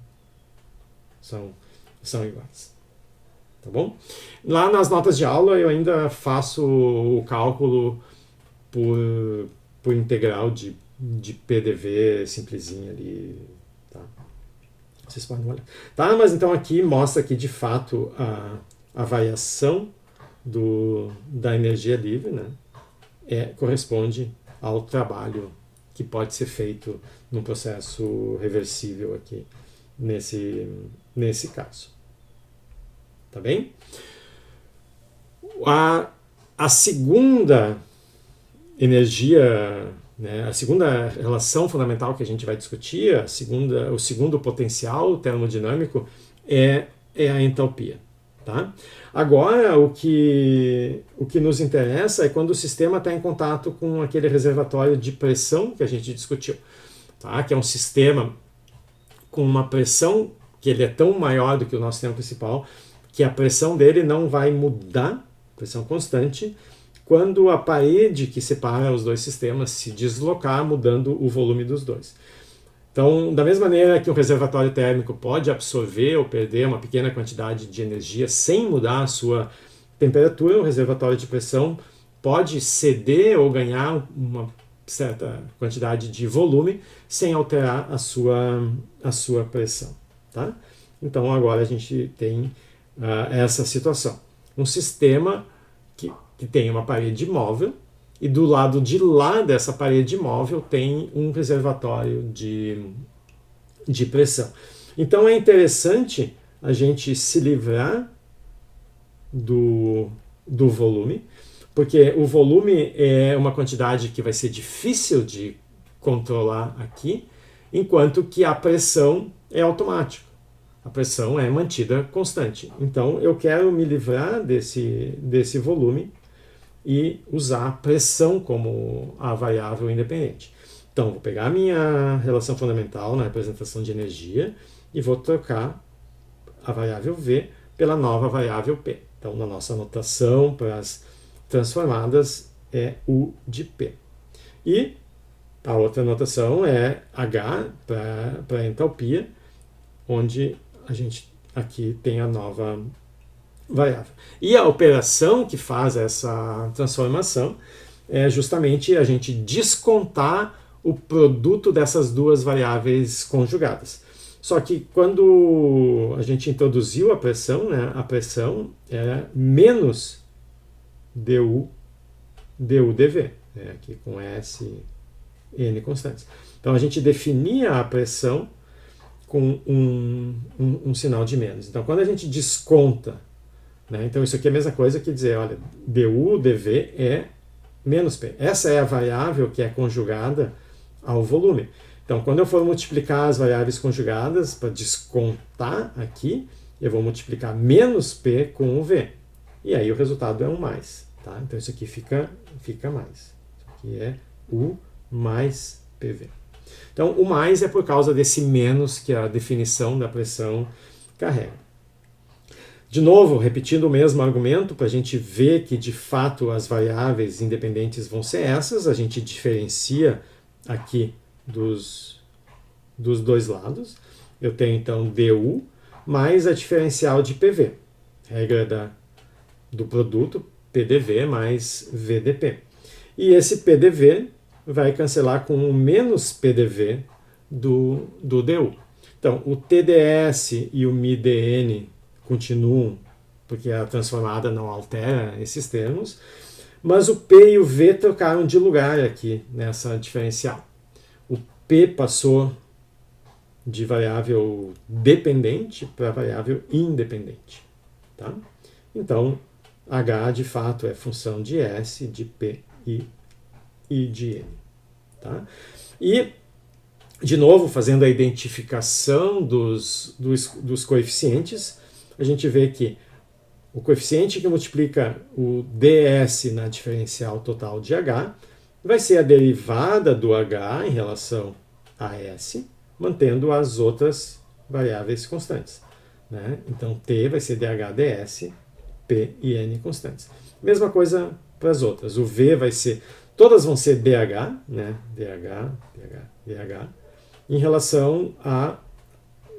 São iguais. Tá bom? Lá nas notas de aula eu ainda faço o cálculo por integral de PDV simplesinho ali. Tá? Vocês podem olhar. Tá, mas então aqui mostra que de fato a variação da energia livre, né, corresponde ao trabalho que pode ser feito num processo reversível aqui nesse caso. Tá bem? A segunda energia, né, a segunda relação fundamental que a gente vai discutir, o segundo potencial termodinâmico é a entalpia. Tá? Agora, o que nos interessa é quando o sistema está em contato com aquele reservatório de pressão que a gente discutiu, tá? Que é um sistema com uma pressão que ele é tão maior do que o nosso sistema principal, que a pressão dele não vai mudar, pressão constante, quando a parede que separa os dois sistemas se deslocar, mudando o volume dos dois. Então, da mesma maneira que um reservatório térmico pode absorver ou perder uma pequena quantidade de energia sem mudar a sua temperatura, o reservatório de pressão pode ceder ou ganhar uma certa quantidade de volume sem alterar a sua pressão. Tá? Então, agora a gente tem essa situação. Um sistema que tem uma parede móvel, e do lado de lá dessa parede móvel tem um reservatório de pressão. Então é interessante a gente se livrar do volume, porque o volume é uma quantidade que vai ser difícil de controlar aqui, enquanto que a pressão é automática. A pressão é mantida constante. Então eu quero me livrar desse volume e usar a pressão como a variável independente. Então, vou pegar a minha relação fundamental na representação de energia e vou trocar a variável V pela nova variável P. Então, na nossa notação para as transformadas é U de P. E a outra notação é H para a entalpia, onde a gente aqui tem a nova variável. E a operação que faz essa transformação é justamente a gente descontar o produto dessas duas variáveis conjugadas. Só que quando a gente introduziu a pressão, né, a pressão era menos du dv, né, aqui com S, N constantes. Então a gente definia a pressão com um sinal de menos. Então quando a gente desconta, né, então isso aqui é a mesma coisa que dizer, olha, du dv é menos P. Essa é a variável que é conjugada ao volume. Então, quando eu for multiplicar as variáveis conjugadas para descontar aqui, eu vou multiplicar menos P com o V. E aí o resultado é um mais. Tá? Então, isso aqui fica mais. Isso aqui é U mais PV. Então, o mais é por causa desse menos que a definição da pressão carrega. De novo, repetindo o mesmo argumento, para a gente ver que de fato as variáveis independentes vão ser essas, a gente diferencia aqui dos dos dois lados. Eu tenho então du mais a diferencial de PV, regra do produto PDV mais VDP. E esse PDV vai cancelar com o menos PDV do du. Então, o TDS e o MIDN continuam, porque a transformada não altera esses termos, mas o P e o V trocaram de lugar aqui nessa diferencial. O P passou de variável dependente para variável independente. Tá? Então, H de fato é função de S, de P e de N. Tá? E, de novo, fazendo a identificação dos coeficientes, a gente vê que o coeficiente que multiplica o ds na diferencial total de H vai ser a derivada do H em relação a S, mantendo as outras variáveis constantes. Né? Então, T vai ser dH ds, P e N constantes. Mesma coisa para as outras. O V vai ser... Todas vão ser dH, né? dH, em relação à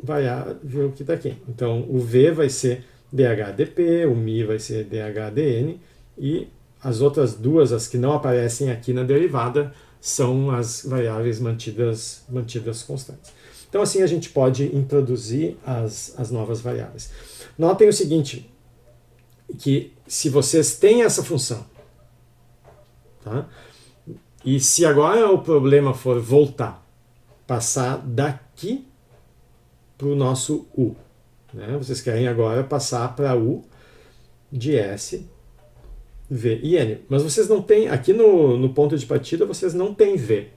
variável que está aqui. Então, o V vai ser dH/dP, o Mi vai ser dH/dN, e as outras duas, as que não aparecem aqui na derivada, são as variáveis mantidas constantes. Então, assim, a gente pode introduzir as novas variáveis. Notem o seguinte, que se vocês têm essa função, tá? E se agora o problema for voltar, passar daqui para o nosso U, né? Vocês querem agora passar para U de S, V e N. Mas vocês não têm, aqui no ponto de partida, vocês não têm V.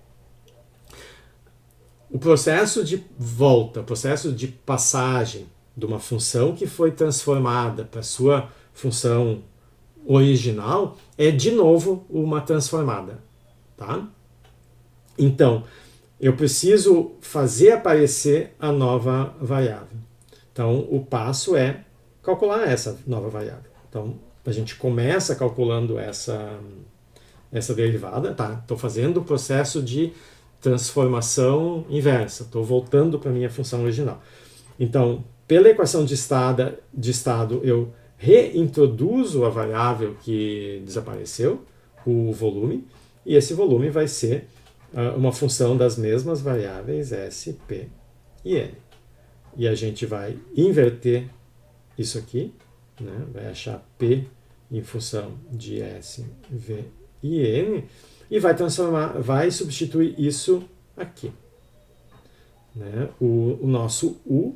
O processo de volta, o processo de passagem de uma função que foi transformada para sua função original é, de novo, uma transformada. Tá? Então, eu preciso fazer aparecer a nova variável. Então, o passo é calcular essa nova variável. Então, a gente começa calculando essa derivada. Tá? Estou fazendo o processo de transformação inversa. Estou voltando para a minha função original. Então, pela equação de estado, eu reintroduzo a variável que desapareceu, o volume, e esse volume vai ser uma função das mesmas variáveis S, P e N. E a gente vai inverter isso aqui, né? Vai achar P em função de S, V e N, e vai substituir isso aqui. Né? O nosso U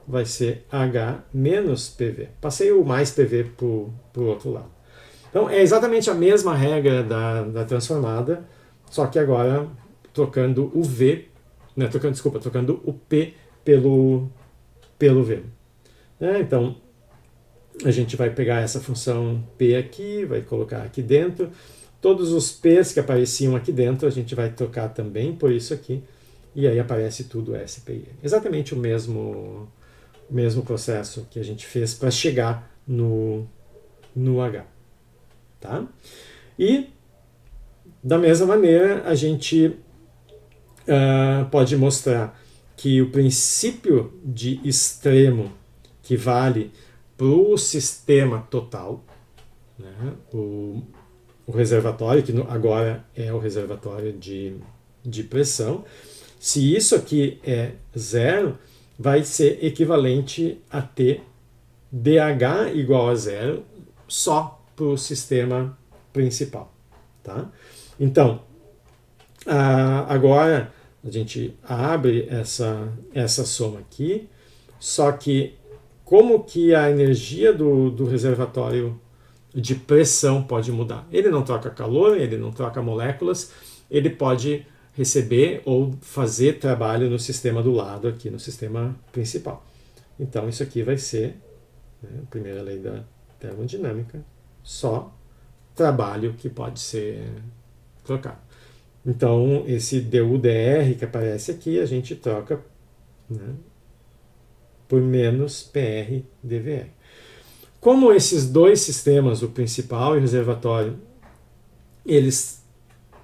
vai ser H menos PV. Passei o mais PV para o outro lado. Então, é exatamente a mesma regra da transformada, só que agora trocando o V, né, trocando o P pelo V. Então, a gente vai pegar essa função P aqui, vai colocar aqui dentro. Todos os P's que apareciam aqui dentro, a gente vai trocar também por isso aqui, e aí aparece tudo S, P e N. Exatamente o mesmo processo que a gente fez para chegar no H. Tá? E, da mesma maneira, a gente pode mostrar que o princípio de extremo que vale para o sistema total, né? O reservatório, que agora é o reservatório de pressão, se isso aqui é zero, vai ser equivalente a ter dH igual a zero só para o sistema principal. Tá? Então, agora a gente abre essa soma aqui, só que como que a energia do reservatório de pressão pode mudar? Ele não troca calor, ele não troca moléculas, ele pode receber ou fazer trabalho no sistema do lado, aqui no sistema principal. Então, isso aqui vai ser, né, a primeira lei da termodinâmica, só trabalho que pode ser trocado. Então, esse du/dr que aparece aqui, a gente troca, né, por menos PR/dVr. Como esses dois sistemas, o principal e o reservatório, eles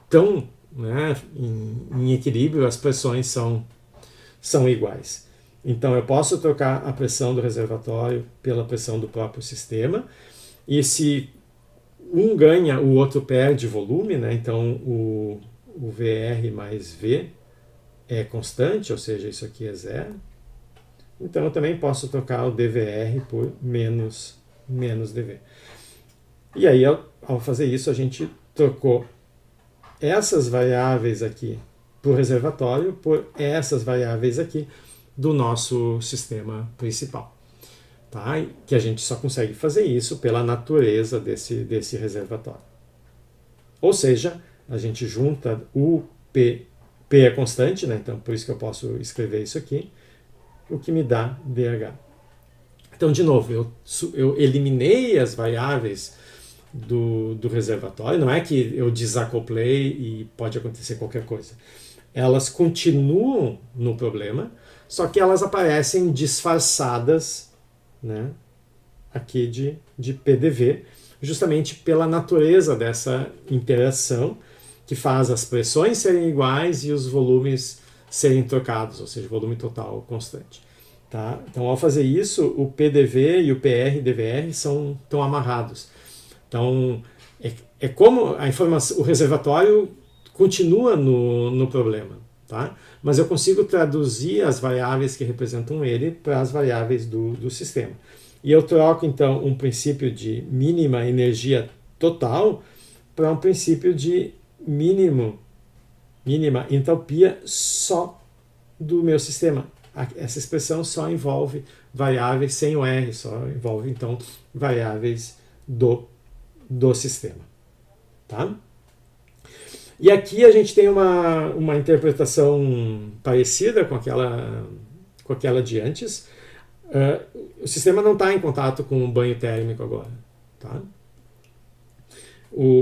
estão, né, em equilíbrio, as pressões são são iguais. Então eu posso trocar a pressão do reservatório pela pressão do próprio sistema, e se um ganha, o outro perde volume, né? Então o VR mais V é constante, ou seja, isso aqui é zero. Então eu também posso trocar o dVR por menos dV. E aí, ao fazer isso, a gente trocou essas variáveis aqui para o reservatório por essas variáveis aqui do nosso sistema principal. Tá? Que a gente só consegue fazer isso pela natureza desse reservatório. Ou seja, a gente junta o P é constante, né? Então por isso que eu posso escrever isso aqui, o que me dá dH. Então, de novo, eu eliminei as variáveis do reservatório, não é que eu desacoplei e pode acontecer qualquer coisa. Elas continuam no problema, só que elas aparecem disfarçadas, né, aqui de PDV, justamente pela natureza dessa interação que faz as pressões serem iguais e os volumes serem trocados, ou seja, volume total constante. Tá? Então, ao fazer isso, o PDV e o PR-DVR estão amarrados. Então, é como a informação, o reservatório continua no problema, tá? Mas eu consigo traduzir as variáveis que representam ele para as variáveis do sistema. E eu troco, então, um princípio de mínima energia total para um princípio de mínima entalpia só do meu sistema. Essa expressão só envolve variáveis sem o R, só envolve, então, variáveis do sistema. Tá? E aqui a gente tem uma interpretação parecida com aquela de antes. O sistema não está em contato com o banho térmico agora. Tá?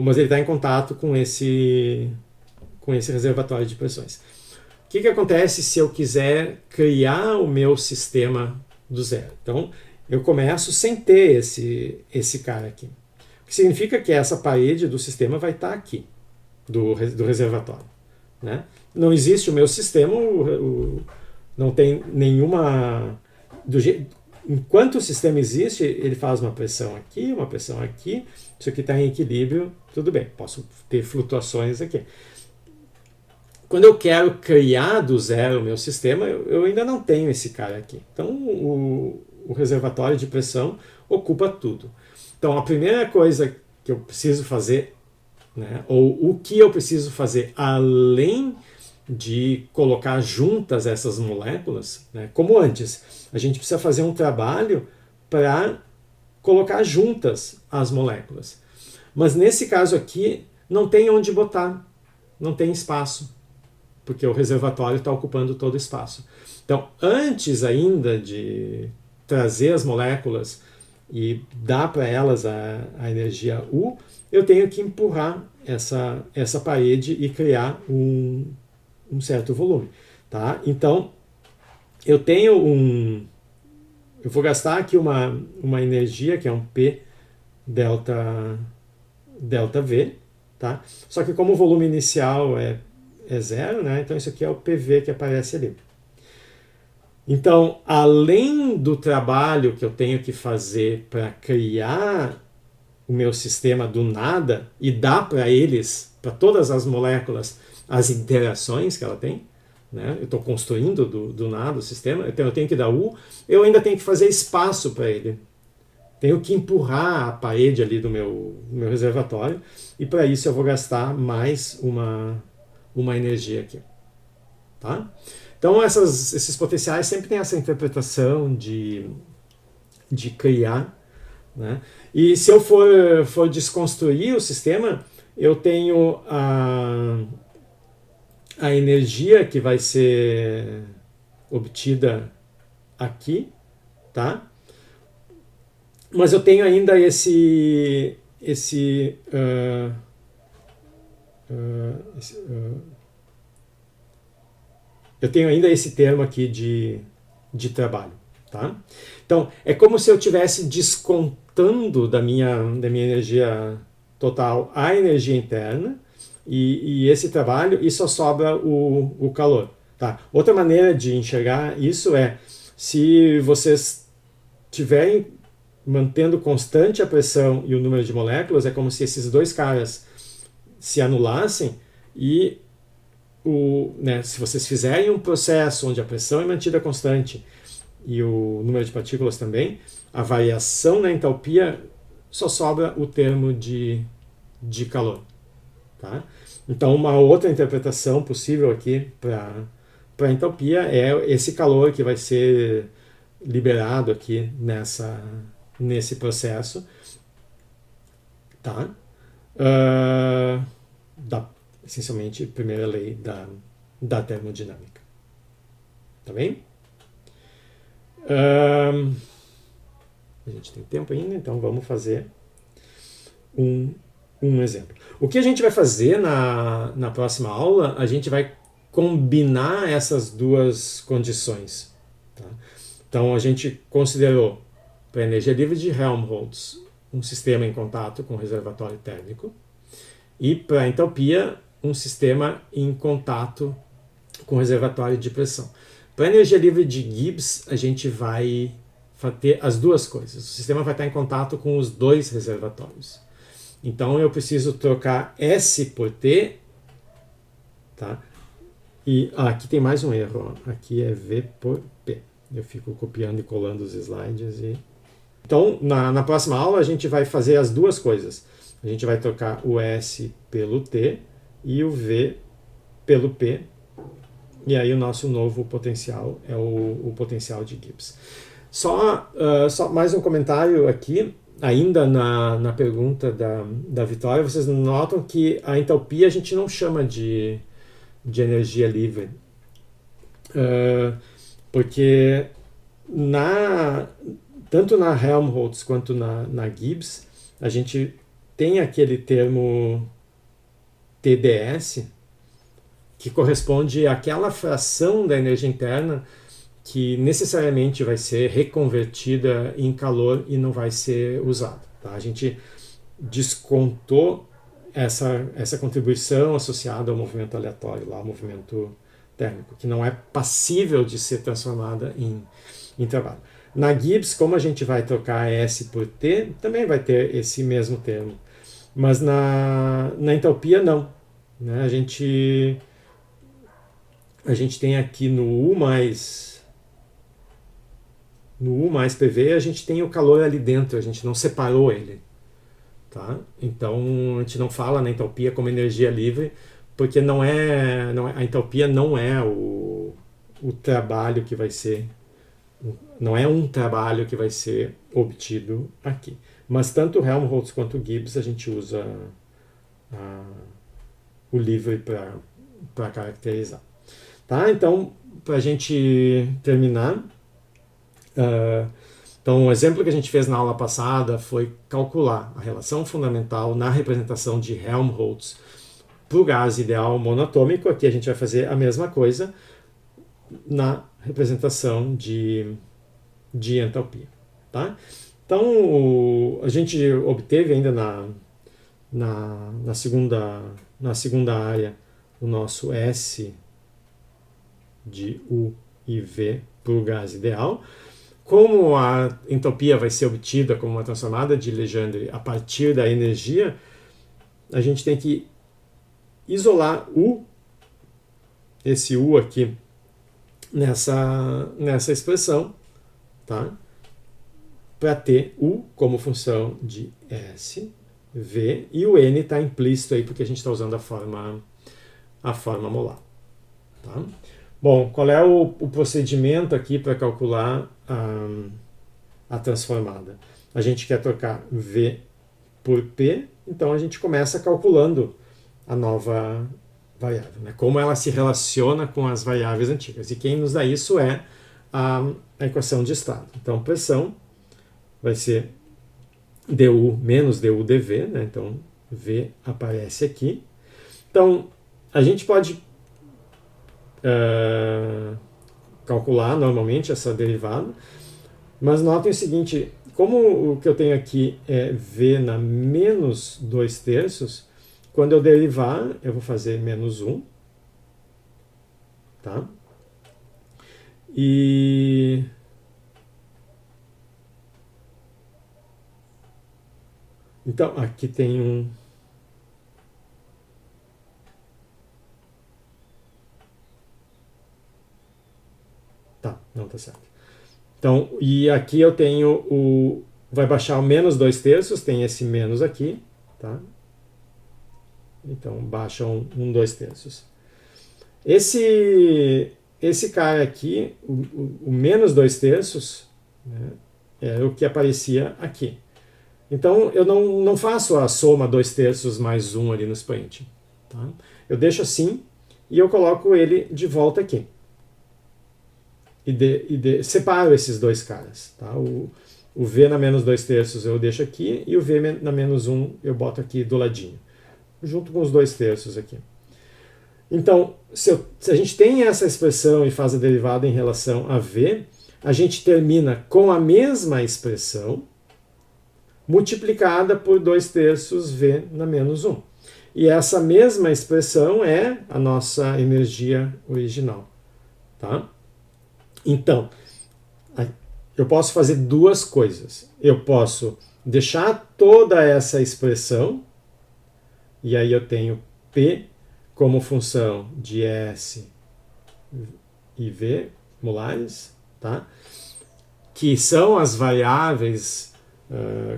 Mas ele está em contato com esse reservatório de pressões. O que acontece se eu quiser criar o meu sistema do zero? Então, eu começo sem ter esse cara aqui. O que significa que essa parede do sistema vai estar aqui, do reservatório. Né? Não existe o meu sistema, não tem nenhuma... Enquanto o sistema existe, ele faz uma pressão aqui, isso aqui está em equilíbrio, tudo bem, posso ter flutuações aqui. Quando eu quero criar do zero o meu sistema, eu ainda não tenho esse cara aqui. Então, o reservatório de pressão ocupa tudo. Então, a primeira coisa que eu preciso fazer, né, ou o que eu preciso fazer além de colocar juntas essas moléculas, né, como antes, a gente precisa fazer um trabalho para colocar juntas as moléculas. Mas nesse caso aqui, não tem onde botar, não tem espaço, porque o reservatório está ocupando todo o espaço. Então, antes ainda de trazer as moléculas e dar para elas a energia U, eu tenho que empurrar essa parede e criar um certo volume. Tá? Então, eu vou gastar aqui uma energia que é um P delta V, tá? Só que como o volume inicial é zero, né? Então isso aqui é o PV que aparece ali. Então, além do trabalho que eu tenho que fazer para criar o meu sistema do nada e dar para eles, para todas as moléculas, as interações que ela tem, né? Eu estou construindo do nada o sistema, então eu tenho que dar U, eu ainda tenho que fazer espaço para ele. Tenho que empurrar a parede ali do meu reservatório, e para isso eu vou gastar mais uma energia aqui. Tá? Então esses potenciais sempre têm essa interpretação de criar. Né? E se eu for desconstruir o sistema, eu tenho a energia que vai ser obtida aqui, tá? Mas eu tenho ainda eu tenho ainda esse termo aqui de trabalho, tá? Então, é como se eu estivesse descontando da minha energia total a energia interna e esse trabalho, e só sobra o calor. Tá? Outra maneira de enxergar isso é se vocês estiverem mantendo constante a pressão e o número de moléculas, é como se esses dois caras se anulassem e se vocês fizerem um processo onde a pressão é mantida constante e o número de partículas também, a variação na entalpia só sobra o termo de calor. Tá? Então, uma outra interpretação possível aqui para a entalpia é esse calor que vai ser liberado aqui nesse processo, tá? Essencialmente, primeira lei da termodinâmica. Tá bem? A gente tem tempo ainda, então vamos fazer um exemplo. O que a gente vai fazer na próxima aula, a gente vai combinar essas duas condições. Tá? Então, a gente considerou para a energia livre de Helmholtz um sistema em contato com o reservatório térmico e para a entalpia um sistema em contato com o reservatório de pressão. Para a energia livre de Gibbs, a gente vai ter as duas coisas. O sistema vai estar em contato com os dois reservatórios. Então eu preciso trocar S por T, tá? E aqui tem mais um erro, ó. Aqui é V por P. Eu fico copiando e colando os slides. Então, na próxima aula, a gente vai fazer as duas coisas. A gente vai trocar o S pelo T e o V pelo P. E aí o nosso novo potencial é o potencial de Gibbs. Só mais um comentário aqui, ainda na pergunta da Vitória, vocês notam que a entalpia a gente não chama de energia livre. Porque tanto na Helmholtz quanto na Gibbs, a gente tem aquele termo TdS, que corresponde àquela fração da energia interna que necessariamente vai ser reconvertida em calor e não vai ser usada. Tá? A gente descontou essa contribuição associada ao movimento aleatório, lá, ao movimento térmico, que não é passível de ser transformada em trabalho. Na Gibbs, como a gente vai trocar S por T, também vai ter esse mesmo termo. Mas na entalpia, não. Né? A gente tem aqui no U mais PV, a gente tem o calor ali dentro, a gente não separou ele. Tá? Então, a gente não fala na entalpia como energia livre, porque a entalpia não é o trabalho que vai ser, não é um trabalho que vai ser obtido aqui. Mas tanto Helmholtz quanto Gibbs a gente usa o livre para caracterizar. Tá? Então, para a gente terminar, então o exemplo que a gente fez na aula passada foi calcular a relação fundamental na representação de Helmholtz para o gás ideal monatômico. Aqui a gente vai fazer a mesma coisa na representação de entalpia. Tá? Então, a gente obteve ainda na segunda área o nosso S de U e V para o gás ideal. Como a entropia vai ser obtida como uma transformada de Legendre a partir da energia, a gente tem que isolar esse U aqui nessa expressão, tá? Para ter U como função de S, V, e o N está implícito aí porque a gente está usando a forma molar. Tá? Bom, qual é o procedimento aqui para calcular a transformada? A gente quer trocar V por P, então a gente começa calculando a nova variável, né? Como ela se relaciona com as variáveis antigas. E quem nos dá isso é a equação de estado. Então, pressão vai ser du menos du dv, né? Então V aparece aqui. Então, a gente pode calcular normalmente essa derivada, mas notem o seguinte, como o que eu tenho aqui é V na menos 2/3, quando eu derivar, eu vou fazer menos 1, tá? E então aqui tem um. Tá, não tá certo. Então, e aqui eu tenho o. Vai baixar o menos 2/3, tem esse menos aqui, tá? Então baixa um 2/3. Esse cara aqui, o menos 2/3, né, é o que aparecia aqui. Então eu não faço a soma 2/3 mais 1 ali no expoente. Tá? Eu deixo assim e eu coloco ele de volta aqui. Separo esses dois caras. Tá? O V na menos 2/3 eu deixo aqui e o V na menos 1 eu boto aqui do ladinho, junto com os 2/3 aqui. Então, se a gente tem essa expressão e faz a derivada em relação a V, a gente termina com a mesma expressão multiplicada por 2/3 V na menos 1. E essa mesma expressão é a nossa energia original. Tá? Então, eu posso fazer duas coisas. Eu posso deixar toda essa expressão, e aí eu tenho P como função de S e V molares, tá? Que são as variáveis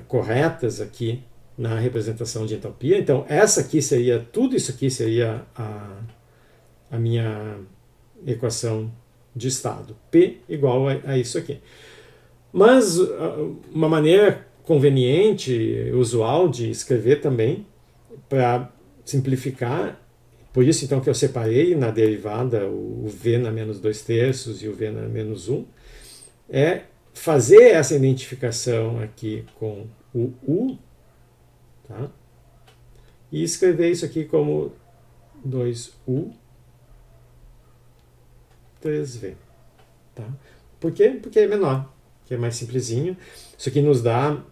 corretas aqui na representação de entalpia. Então, tudo isso aqui seria a minha equação de estado. P igual a isso aqui. Mas uma maneira conveniente, usual de escrever também, para simplificar, por isso então que eu separei na derivada o V na menos 2/3 e o V na menos 1, é fazer essa identificação aqui com o U, tá? E escrever isso aqui como 2U 3V. Tá? Por quê? Porque é menor, que é mais simplesinho. Isso aqui nos dá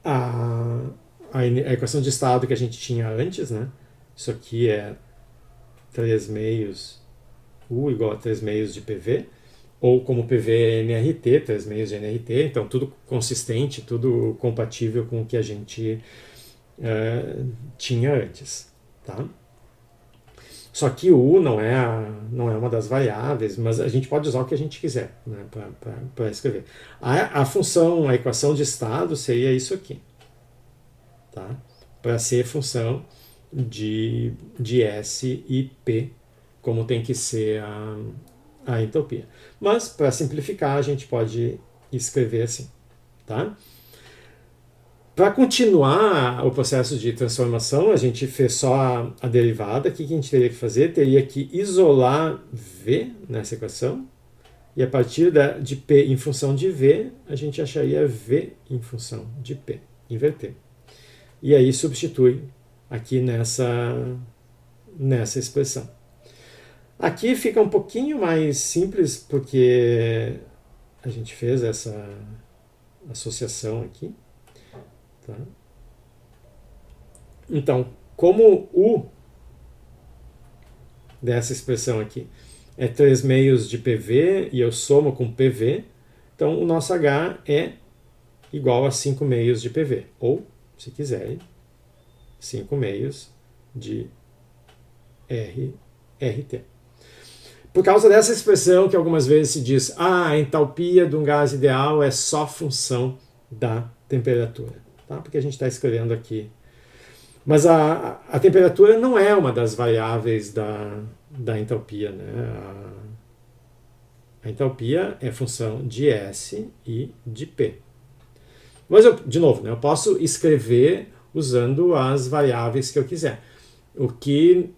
a equação de estado que a gente tinha antes, né? Isso aqui é 3 meios U igual a 3 meios de PV, ou como PV é NRT, 3 meios de NRT, então tudo consistente, tudo compatível com o que a gente tinha antes. Tá? Só que o U não é uma das variáveis, mas a gente pode usar o que a gente quiser, né, para escrever. A função, a equação de estado seria isso aqui. Tá? Para ser função de S e P, como tem que ser a entalpia. Mas, para simplificar, a gente pode escrever assim. Tá? Para continuar o processo de transformação, a gente fez só a derivada. O que a gente teria que fazer? Teria que isolar V nessa equação. E a partir de P em função de V, a gente acharia V em função de P. Inverter. E aí substitui aqui nessa expressão. Aqui fica um pouquinho mais simples, porque a gente fez essa associação aqui. Tá? Então, como U dessa expressão aqui é 3 meios de PV e eu somo com PV, então o nosso H é igual a 5 meios de PV, ou, se quiserem, 5 meios de RT. Por causa dessa expressão que algumas vezes se diz, a entalpia de um gás ideal é só função da temperatura. Tá? Porque a gente está escrevendo aqui. Mas a temperatura não é uma das variáveis da entalpia. Né? A entalpia é função de S e de P. Mas, de novo, né, eu posso escrever usando as variáveis que eu quiser. O que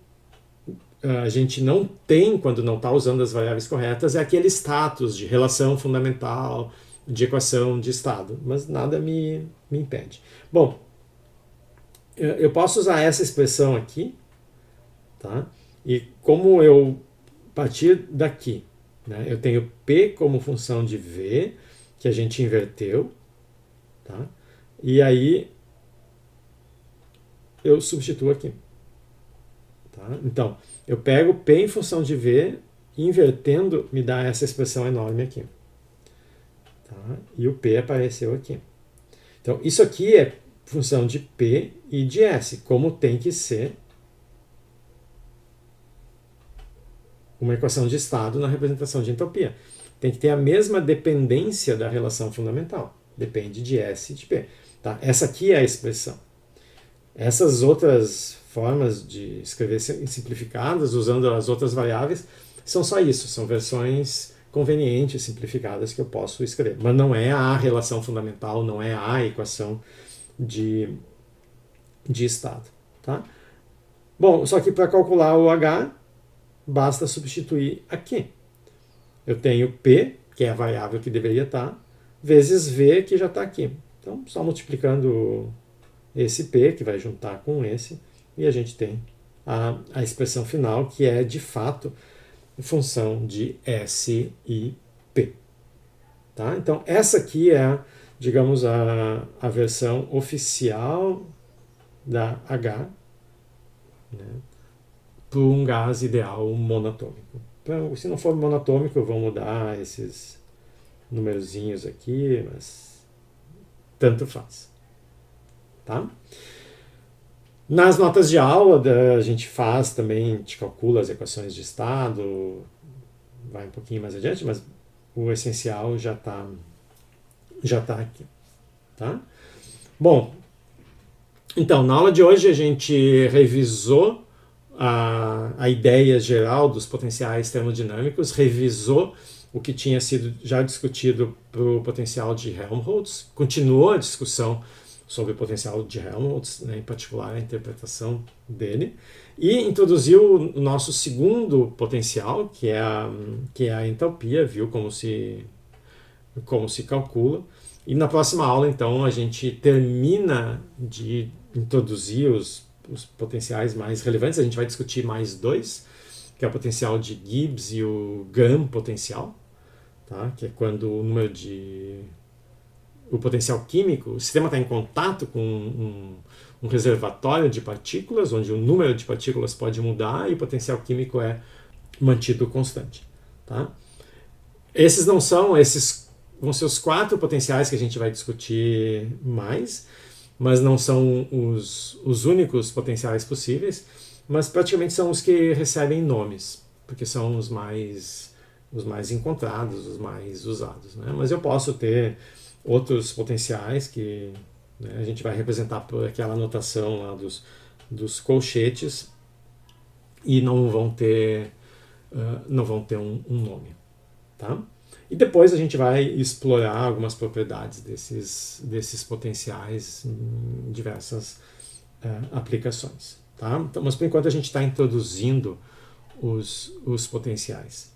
a gente não tem quando não está usando as variáveis corretas é aquele status de relação fundamental, de equação de estado, mas nada me impede. Bom, eu posso usar essa expressão aqui, tá? E como eu partir daqui, né, eu tenho P como função de V, que a gente inverteu, tá? E aí eu substituo aqui. Tá? Então, eu pego P em função de V, invertendo me dá essa expressão enorme aqui. Tá? E o P apareceu aqui. Então, isso aqui é função de P e de S, como tem que ser uma equação de estado na representação de entropia. Tem que ter a mesma dependência da relação fundamental. Depende de S e de P. Tá? Essa aqui é a expressão. Essas outras formas de escrever simplificadas, usando as outras variáveis, são só isso, são versões convenientes, simplificadas que eu posso escrever. Mas não é a relação fundamental, não é a equação de estado. Tá? Bom, só que para calcular o H, basta substituir aqui. Eu tenho P, que é a variável que deveria estar, vezes V, que já está aqui. Então, só multiplicando esse P, que vai juntar com esse, e a gente tem a expressão final, que é, de fato, função de S e P. Tá? Então, essa aqui é, digamos, a versão oficial da H, né, para um gás ideal monatômico. Então, se não for monatômico, eu vou mudar esses numerozinhos aqui, mas tanto faz. Tá? Nas notas de aula, a gente faz também, a gente calcula as equações de estado, vai um pouquinho mais adiante, mas o essencial já tá aqui. Tá? Bom, então, na aula de hoje a gente revisou a ideia geral dos potenciais termodinâmicos, revisou o que tinha sido já discutido para o potencial de Helmholtz, continuou a discussão sobre o potencial de Helmholtz, né, em particular a interpretação dele, e introduziu o nosso segundo potencial, que é a entalpia, viu como se calcula. E na próxima aula, então, a gente termina de introduzir os potenciais mais relevantes. A gente vai discutir mais dois, que é o potencial de Gibbs e o Gram potencial, tá? Que é quando o potencial químico, o sistema está em contato com um reservatório de partículas, onde o número de partículas pode mudar e o potencial químico é mantido constante. Tá? Esses vão ser os 4 potenciais que a gente vai discutir mais, mas não são os únicos potenciais possíveis, mas praticamente são os que recebem nomes, porque são os mais encontrados, os mais usados. Né? Mas eu posso ter outros potenciais que, né, a gente vai representar por aquela notação lá dos colchetes e não vão ter um nome. Tá? E depois a gente vai explorar algumas propriedades desses potenciais em diversas aplicações. Tá? Então, mas por enquanto a gente está introduzindo os potenciais.